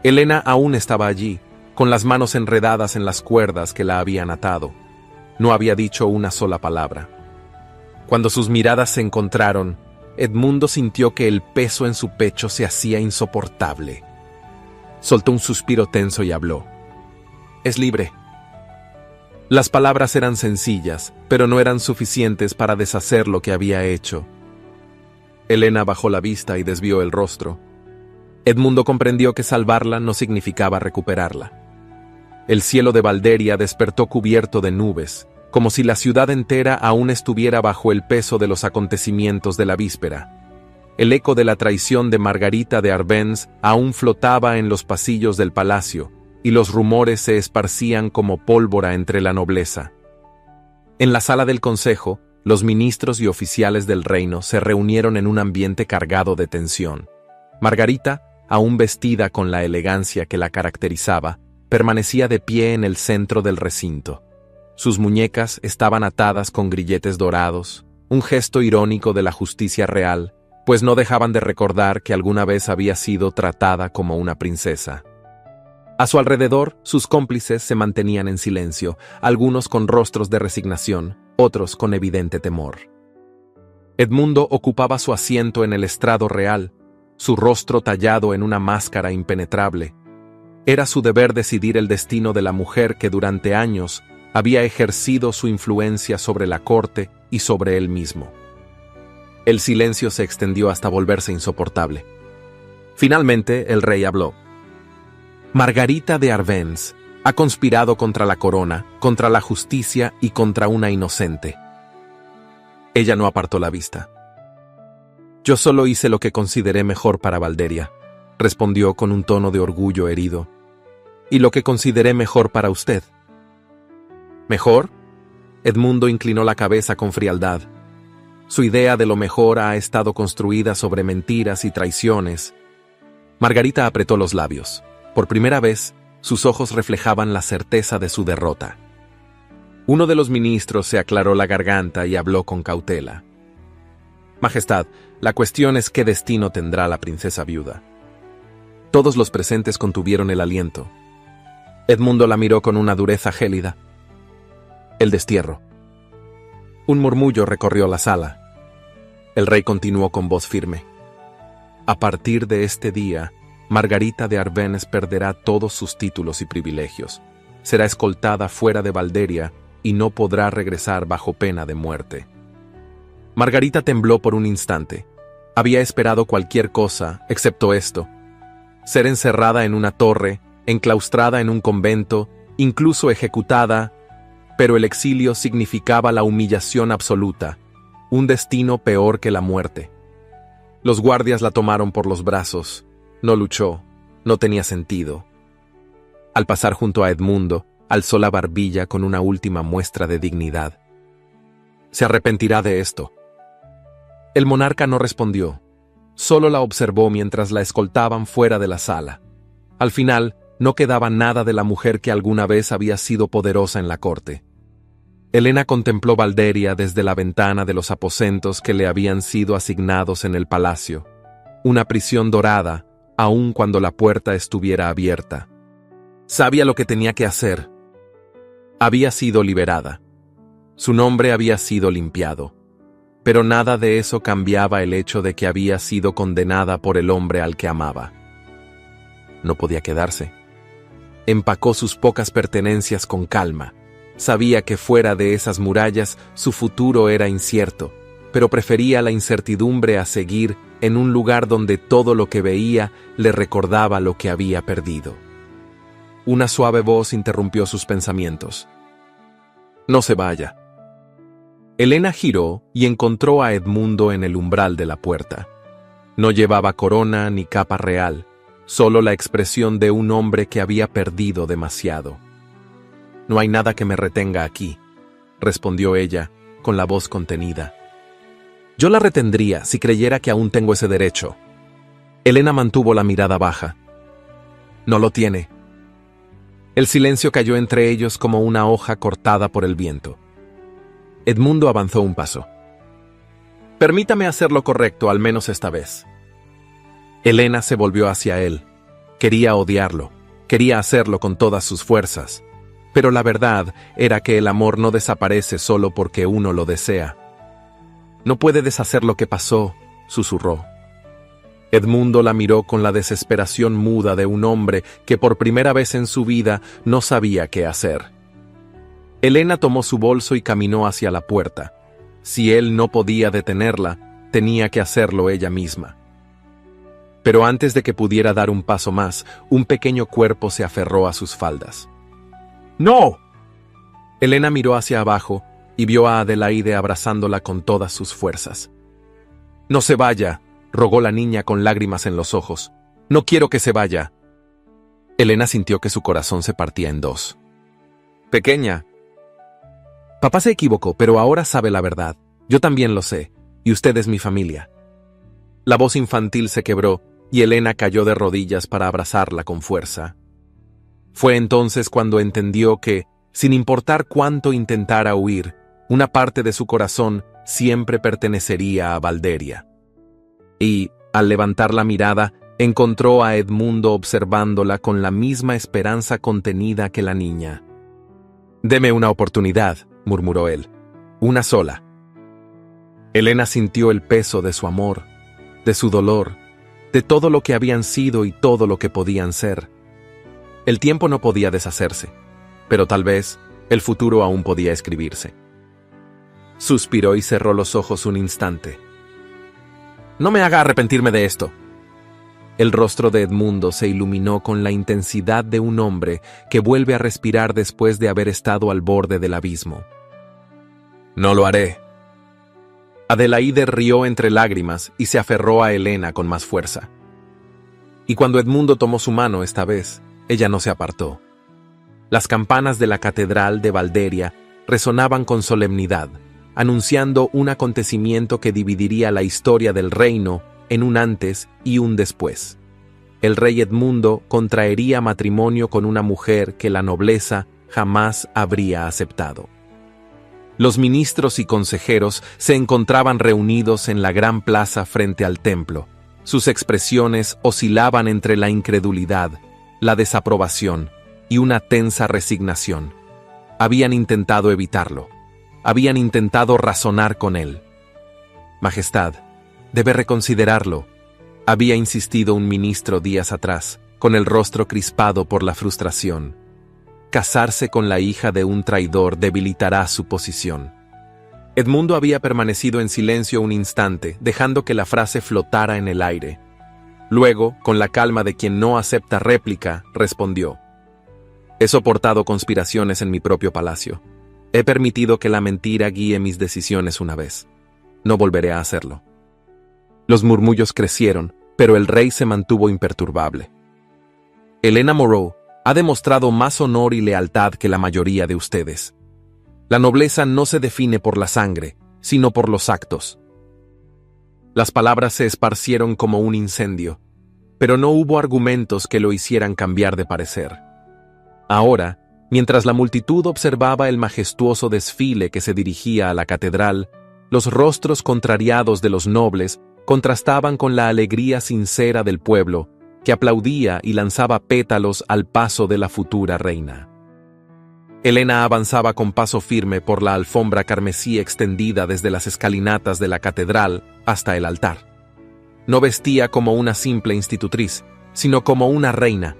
Helena aún estaba allí, con las manos enredadas en las cuerdas que la habían atado. No había dicho una sola palabra. Cuando sus miradas se encontraron, Edmundo sintió que el peso en su pecho se hacía insoportable. Soltó un suspiro tenso y habló. «Es libre». Las palabras eran sencillas, pero no eran suficientes para deshacer lo que había hecho. Helena bajó la vista y desvió el rostro. Edmundo comprendió que salvarla no significaba recuperarla. El cielo de Valderia despertó cubierto de nubes, como si la ciudad entera aún estuviera bajo el peso de los acontecimientos de la víspera. El eco de la traición de Margarita de Arbenz aún flotaba en los pasillos del palacio, y los rumores se esparcían como pólvora entre la nobleza. En la sala del consejo, los ministros y oficiales del reino se reunieron en un ambiente cargado de tensión. Margarita, aún vestida con la elegancia que la caracterizaba, permanecía de pie en el centro del recinto. Sus muñecas estaban atadas con grilletes dorados, un gesto irónico de la justicia real, pues no dejaban de recordar que alguna vez había sido tratada como una princesa. A su alrededor, sus cómplices se mantenían en silencio, algunos con rostros de resignación, otros con evidente temor. Edmundo ocupaba su asiento en el estrado real, su rostro tallado en una máscara impenetrable. Era su deber decidir el destino de la mujer que durante años había ejercido su influencia sobre la corte y sobre él mismo. El silencio se extendió hasta volverse insoportable. Finalmente, el rey habló. Margarita de Arbenz ha conspirado contra la corona, contra la justicia y contra una inocente. Ella no apartó la vista. Yo solo hice lo que consideré mejor para Valderia, respondió con un tono de orgullo herido. ¿Y lo que consideré mejor para usted? ¿Mejor? Edmundo inclinó la cabeza con frialdad. Su idea de lo mejor ha estado construida sobre mentiras y traiciones. Margarita apretó los labios. Por primera vez, sus ojos reflejaban la certeza de su derrota. Uno de los ministros se aclaró la garganta y habló con cautela. Majestad, la cuestión es qué destino tendrá la princesa viuda. Todos los presentes contuvieron el aliento. Edmundo la miró con una dureza gélida. El destierro. Un murmullo recorrió la sala. El rey continuó con voz firme. A partir de este día, Margarita de Arbennes perderá todos sus títulos y privilegios. Será escoltada fuera de Valderia y no podrá regresar bajo pena de muerte. Margarita tembló por un instante. Había esperado cualquier cosa, excepto esto. Ser encerrada en una torre, enclaustrada en un convento, incluso ejecutada, pero el exilio significaba la humillación absoluta, un destino peor que la muerte. Los guardias la tomaron por los brazos. No luchó, no tenía sentido. Al pasar junto a Edmundo, alzó la barbilla con una última muestra de dignidad. Se arrepentirá de esto. El monarca no respondió, solo la observó mientras la escoltaban fuera de la sala. Al final, no quedaba nada de la mujer que alguna vez había sido poderosa en la corte. Helena contempló Valderia desde la ventana de los aposentos que le habían sido asignados en el palacio, una prisión dorada, aun cuando la puerta estuviera abierta. Sabía lo que tenía que hacer. Había sido liberada. Su nombre había sido limpiado. Pero nada de eso cambiaba el hecho de que había sido condenada por el hombre al que amaba. No podía quedarse. Empacó sus pocas pertenencias con calma. Sabía que fuera de esas murallas su futuro era incierto, pero prefería la incertidumbre a seguir en un lugar donde todo lo que veía le recordaba lo que había perdido. Una suave voz interrumpió sus pensamientos. No se vaya. Helena giró y encontró a Edmundo en el umbral de la puerta. No llevaba corona ni capa real, solo la expresión de un hombre que había perdido demasiado. No hay nada que me retenga aquí, respondió ella, con la voz contenida. Yo la retendría si creyera que aún tengo ese derecho. Helena mantuvo la mirada baja. No lo tiene. El silencio cayó entre ellos como una hoja cortada por el viento. Edmundo avanzó un paso. Permítame hacer lo correcto, al menos esta vez. Helena se volvió hacia él. Quería odiarlo, quería hacerlo con todas sus fuerzas. Pero la verdad era que el amor no desaparece solo porque uno lo desea. No puede deshacer lo que pasó, susurró. Edmundo la miró con la desesperación muda de un hombre que por primera vez en su vida no sabía qué hacer. Helena tomó su bolso y caminó hacia la puerta. Si él no podía detenerla, tenía que hacerlo ella misma. Pero antes de que pudiera dar un paso más, un pequeño cuerpo se aferró a sus faldas. ¡No! Helena miró hacia abajo y vio a Adelaide abrazándola con todas sus fuerzas. «No se vaya», rogó la niña con lágrimas en los ojos. «No quiero que se vaya». Helena sintió que su corazón se partía en dos. «Pequeña». «Papá se equivocó, pero ahora sabe la verdad. Yo también lo sé, y usted es mi familia». La voz infantil se quebró y Helena cayó de rodillas para abrazarla con fuerza. Fue entonces cuando entendió que, sin importar cuánto intentara huir, una parte de su corazón siempre pertenecería a Valderia. Y, al levantar la mirada, encontró a Edmundo observándola con la misma esperanza contenida que la niña. «Deme una oportunidad», murmuró él. «Una sola». Helena sintió el peso de su amor, de su dolor, de todo lo que habían sido y todo lo que podían ser. El tiempo no podía deshacerse, pero tal vez el futuro aún podía escribirse. Suspiró y cerró los ojos un instante. «No me haga arrepentirme de esto». El rostro de Edmundo se iluminó con la intensidad de un hombre que vuelve a respirar después de haber estado al borde del abismo. «No lo haré». Adelaide rió entre lágrimas y se aferró a Helena con más fuerza. Y cuando Edmundo tomó su mano esta vez, ella no se apartó. Las campanas de la catedral de Valderia resonaban con solemnidad, anunciando un acontecimiento que dividiría la historia del reino en un antes y un después. El rey Edmundo contraería matrimonio con una mujer que la nobleza jamás habría aceptado. Los ministros y consejeros se encontraban reunidos en la gran plaza frente al templo. Sus expresiones oscilaban entre la incredulidad, la desaprobación y una tensa resignación. Habían intentado evitarlo. Habían intentado razonar con él. Majestad, debe reconsiderarlo, había insistido un ministro días atrás, con el rostro crispado por la frustración. Casarse con la hija de un traidor debilitará su posición. Edmundo había permanecido en silencio un instante, dejando que la frase flotara en el aire. Luego, con la calma de quien no acepta réplica, respondió: He soportado conspiraciones en mi propio palacio. He permitido que la mentira guíe mis decisiones una vez. No volveré a hacerlo. Los murmullos crecieron, pero el rey se mantuvo imperturbable. Helena Moreau ha demostrado más honor y lealtad que la mayoría de ustedes. La nobleza no se define por la sangre, sino por los actos. Las palabras se esparcieron como un incendio, pero no hubo argumentos que lo hicieran cambiar de parecer. Ahora, mientras la multitud observaba el majestuoso desfile que se dirigía a la catedral, los rostros contrariados de los nobles contrastaban con la alegría sincera del pueblo, que aplaudía y lanzaba pétalos al paso de la futura reina. Helena avanzaba con paso firme por la alfombra carmesí extendida desde las escalinatas de la catedral hasta el altar. No vestía como una simple institutriz, sino como una reina.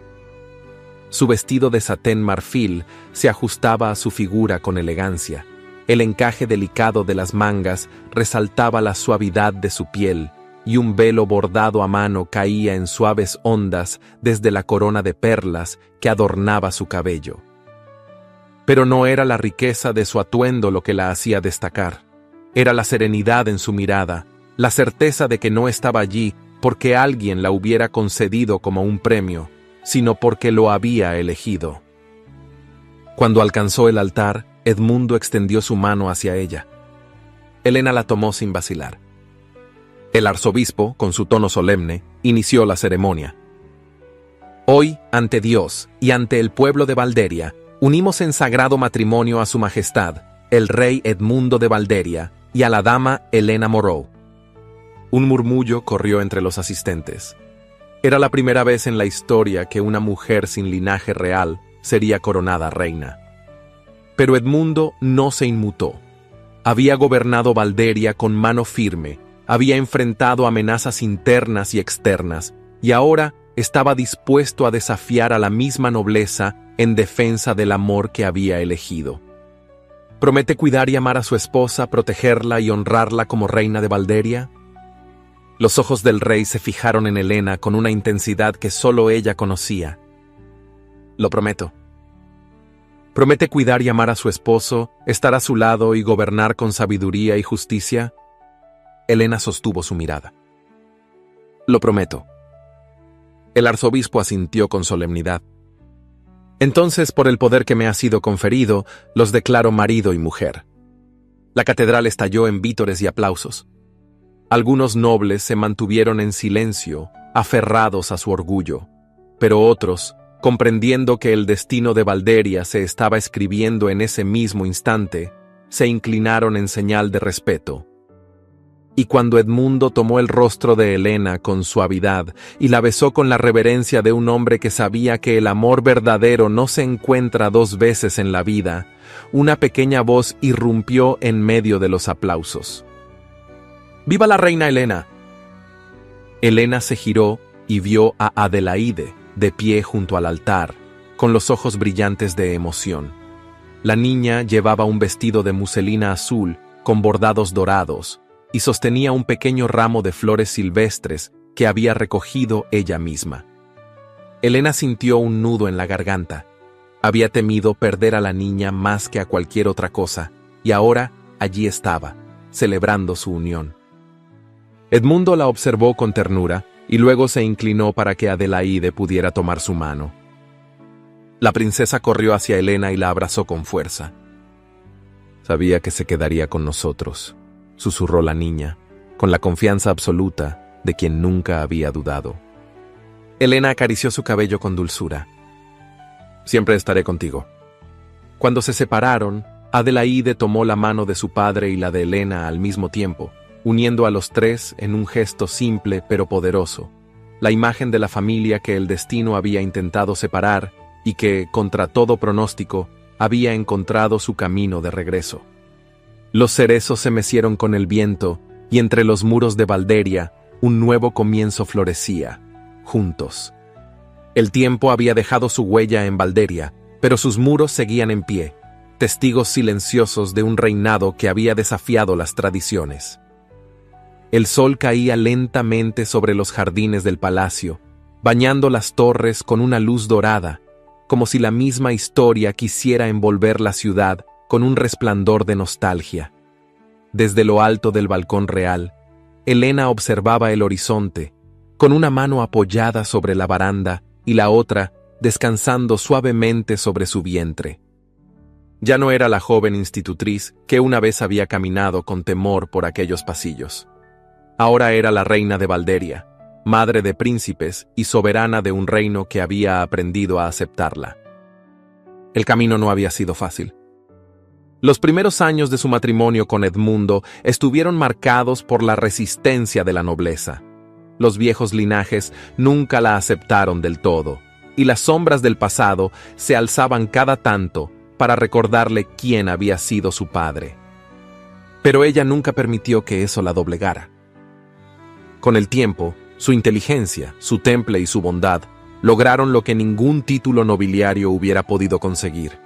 Su vestido de satén marfil se ajustaba a su figura con elegancia. El encaje delicado de las mangas resaltaba la suavidad de su piel, y un velo bordado a mano caía en suaves ondas desde la corona de perlas que adornaba su cabello. Pero no era la riqueza de su atuendo lo que la hacía destacar. Era la serenidad en su mirada, la certeza de que no estaba allí porque alguien la hubiera concedido como un premio, sino porque lo había elegido. Cuando alcanzó el altar, Edmundo extendió su mano hacia ella. Helena la tomó sin vacilar. El arzobispo, con su tono solemne, inició la ceremonia. Hoy, ante Dios y ante el pueblo de Valderia, unimos en sagrado matrimonio a su majestad, el rey Edmundo de Valderia, y a la dama Helena Moreau. Un murmullo corrió entre los asistentes. Era la primera vez en la historia que una mujer sin linaje real sería coronada reina. Pero Edmundo no se inmutó. Había gobernado Valderia con mano firme, había enfrentado amenazas internas y externas, y ahora estaba dispuesto a desafiar a la misma nobleza en defensa del amor que había elegido. ¿Promete cuidar y amar a su esposa, protegerla y honrarla como reina de Valderia? Los ojos del rey se fijaron en Helena con una intensidad que solo ella conocía. Lo prometo. ¿Promete cuidar y amar a su esposo, estar a su lado y gobernar con sabiduría y justicia? Helena sostuvo su mirada. Lo prometo. El arzobispo asintió con solemnidad. Entonces, por el poder que me ha sido conferido, los declaro marido y mujer. La catedral estalló en vítores y aplausos. Algunos nobles se mantuvieron en silencio, aferrados a su orgullo, pero otros, comprendiendo que el destino de Valderia se estaba escribiendo en ese mismo instante, se inclinaron en señal de respeto. Y cuando Edmundo tomó el rostro de Helena con suavidad y la besó con la reverencia de un hombre que sabía que el amor verdadero no se encuentra dos veces en la vida, una pequeña voz irrumpió en medio de los aplausos. ¡Viva la reina Helena! Helena se giró y vio a Adelaide de pie junto al altar, con los ojos brillantes de emoción. La niña llevaba un vestido de muselina azul con bordados dorados, y sostenía un pequeño ramo de flores silvestres que había recogido ella misma. Helena sintió un nudo en la garganta. Había temido perder a la niña más que a cualquier otra cosa, y ahora allí estaba, celebrando su unión. Edmundo la observó con ternura y luego se inclinó para que Adelaide pudiera tomar su mano. La princesa corrió hacia Helena y la abrazó con fuerza. «Sabía que se quedaría con nosotros», susurró la niña, con la confianza absoluta de quien nunca había dudado. Helena acarició su cabello con dulzura. «Siempre estaré contigo». Cuando se separaron, Adelaide tomó la mano de su padre y la de Helena al mismo tiempo, uniendo a los tres en un gesto simple pero poderoso, la imagen de la familia que el destino había intentado separar y que, contra todo pronóstico, había encontrado su camino de regreso. Los cerezos se mecieron con el viento y entre los muros de Valderia un nuevo comienzo florecía, juntos. El tiempo había dejado su huella en Valderia, pero sus muros seguían en pie, testigos silenciosos de un reinado que había desafiado las tradiciones. El sol caía lentamente sobre los jardines del palacio, bañando las torres con una luz dorada, como si la misma historia quisiera envolver la ciudad con un resplandor de nostalgia. Desde lo alto del balcón real, Helena observaba el horizonte, con una mano apoyada sobre la baranda y la otra descansando suavemente sobre su vientre. Ya no era la joven institutriz que una vez había caminado con temor por aquellos pasillos. Ahora era la reina de Valderia, madre de príncipes y soberana de un reino que había aprendido a aceptarla. El camino no había sido fácil. Los primeros años de su matrimonio con Edmundo estuvieron marcados por la resistencia de la nobleza. Los viejos linajes nunca la aceptaron del todo, y las sombras del pasado se alzaban cada tanto para recordarle quién había sido su padre. Pero ella nunca permitió que eso la doblegara. Con el tiempo, su inteligencia, su temple y su bondad lograron lo que ningún título nobiliario hubiera podido conseguir: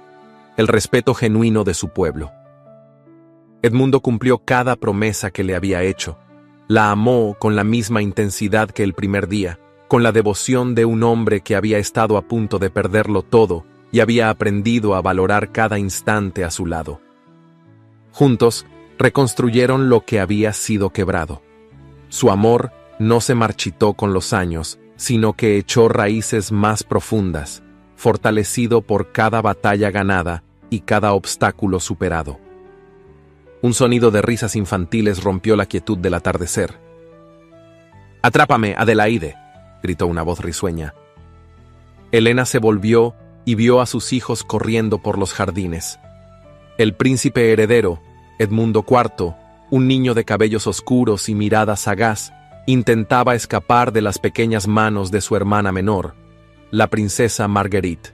el respeto genuino de su pueblo. Edmundo cumplió cada promesa que le había hecho. La amó con la misma intensidad que el primer día, con la devoción de un hombre que había estado a punto de perderlo todo y había aprendido a valorar cada instante a su lado. Juntos, reconstruyeron lo que había sido quebrado. Su amor no se marchitó con los años, sino que echó raíces más profundas, fortalecido por cada batalla ganada y cada obstáculo superado. Un sonido de risas infantiles rompió la quietud del atardecer. «¡Atrápame, Adelaide!», gritó una voz risueña. Helena se volvió y vio a sus hijos corriendo por los jardines. El príncipe heredero, Edmundo IV, un niño de cabellos oscuros y mirada sagaz, intentaba escapar de las pequeñas manos de su hermana menor, la princesa Marguerite.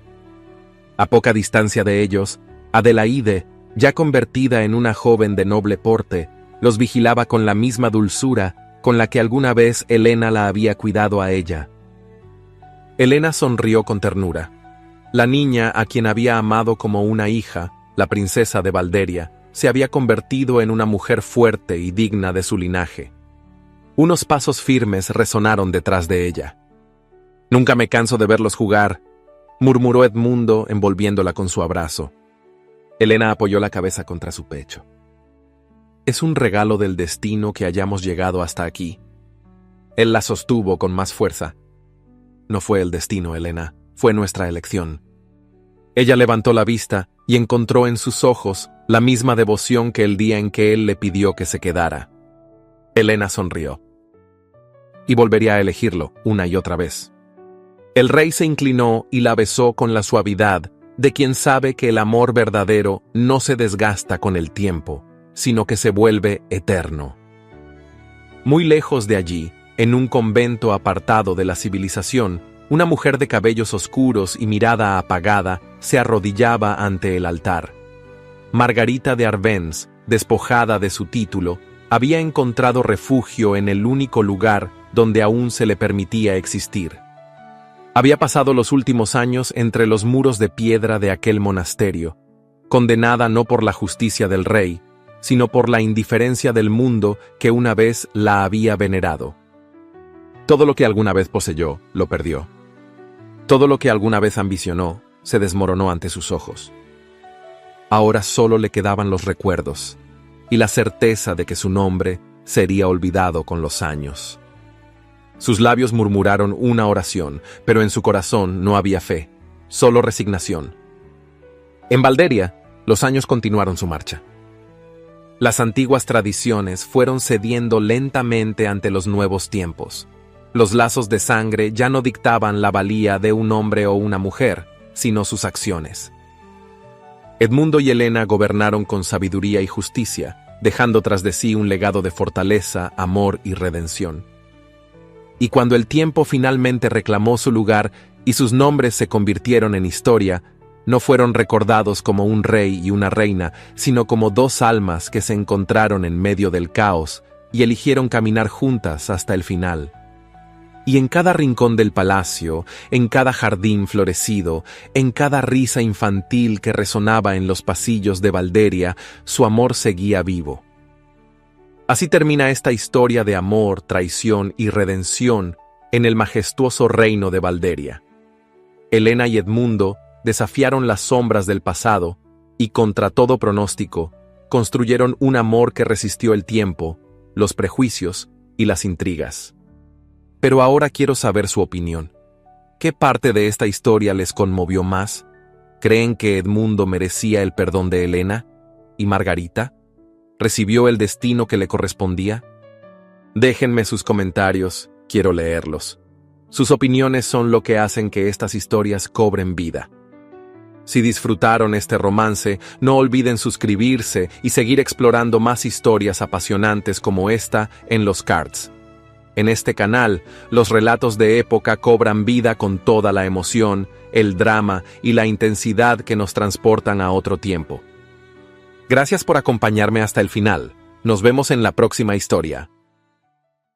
A poca distancia de ellos, Adelaide, ya convertida en una joven de noble porte, los vigilaba con la misma dulzura con la que alguna vez Helena la había cuidado a ella. Helena sonrió con ternura. La niña, a quien había amado como una hija, la princesa de Valderia, se había convertido en una mujer fuerte y digna de su linaje. Unos pasos firmes resonaron detrás de ella. «Nunca me canso de verlos jugar», murmuró Edmundo envolviéndola con su abrazo. Helena apoyó la cabeza contra su pecho. «Es un regalo del destino que hayamos llegado hasta aquí». Él la sostuvo con más fuerza. «No fue el destino, Helena, fue nuestra elección». Ella levantó la vista y encontró en sus ojos la misma devoción que el día en que él le pidió que se quedara. Helena sonrió. Y volvería a elegirlo una y otra vez. El rey se inclinó y la besó con la suavidad de quien sabe que el amor verdadero no se desgasta con el tiempo, sino que se vuelve eterno. Muy lejos de allí, en un convento apartado de la civilización, una mujer de cabellos oscuros y mirada apagada se arrodillaba ante el altar. Margarita de Arbenz, despojada de su título, había encontrado refugio en el único lugar donde aún se le permitía existir. Había pasado los últimos años entre los muros de piedra de aquel monasterio, condenada no por la justicia del rey, sino por la indiferencia del mundo que una vez la había venerado. Todo lo que alguna vez poseyó, lo perdió. Todo lo que alguna vez ambicionó, se desmoronó ante sus ojos. Ahora solo le quedaban los recuerdos, y la certeza de que su nombre sería olvidado con los años. Sus labios murmuraron una oración, pero en su corazón no había fe, solo resignación. En Valderia, los años continuaron su marcha. Las antiguas tradiciones fueron cediendo lentamente ante los nuevos tiempos. Los lazos de sangre ya no dictaban la valía de un hombre o una mujer, sino sus acciones. Edmundo y Helena gobernaron con sabiduría y justicia, dejando tras de sí un legado de fortaleza, amor y redención. Y cuando el tiempo finalmente reclamó su lugar y sus nombres se convirtieron en historia, no fueron recordados como un rey y una reina, sino como dos almas que se encontraron en medio del caos y eligieron caminar juntas hasta el final. Y en cada rincón del palacio, en cada jardín florecido, en cada risa infantil que resonaba en los pasillos de Valderia, su amor seguía vivo. Así termina esta historia de amor, traición y redención en el majestuoso reino de Valderia. Helena y Edmundo desafiaron las sombras del pasado y, contra todo pronóstico, construyeron un amor que resistió el tiempo, los prejuicios y las intrigas. Pero ahora quiero saber su opinión. ¿Qué parte de esta historia les conmovió más? ¿Creen que Edmundo merecía el perdón de Helena? ¿Y Margarita? ¿Recibió el destino que le correspondía? Déjenme sus comentarios, quiero leerlos. Sus opiniones son lo que hacen que estas historias cobren vida. Si disfrutaron este romance, no olviden suscribirse y seguir explorando más historias apasionantes como esta en Los Cards. En este canal, los relatos de época cobran vida con toda la emoción, el drama y la intensidad que nos transportan a otro tiempo. Gracias por acompañarme hasta el final. Nos vemos en la próxima historia.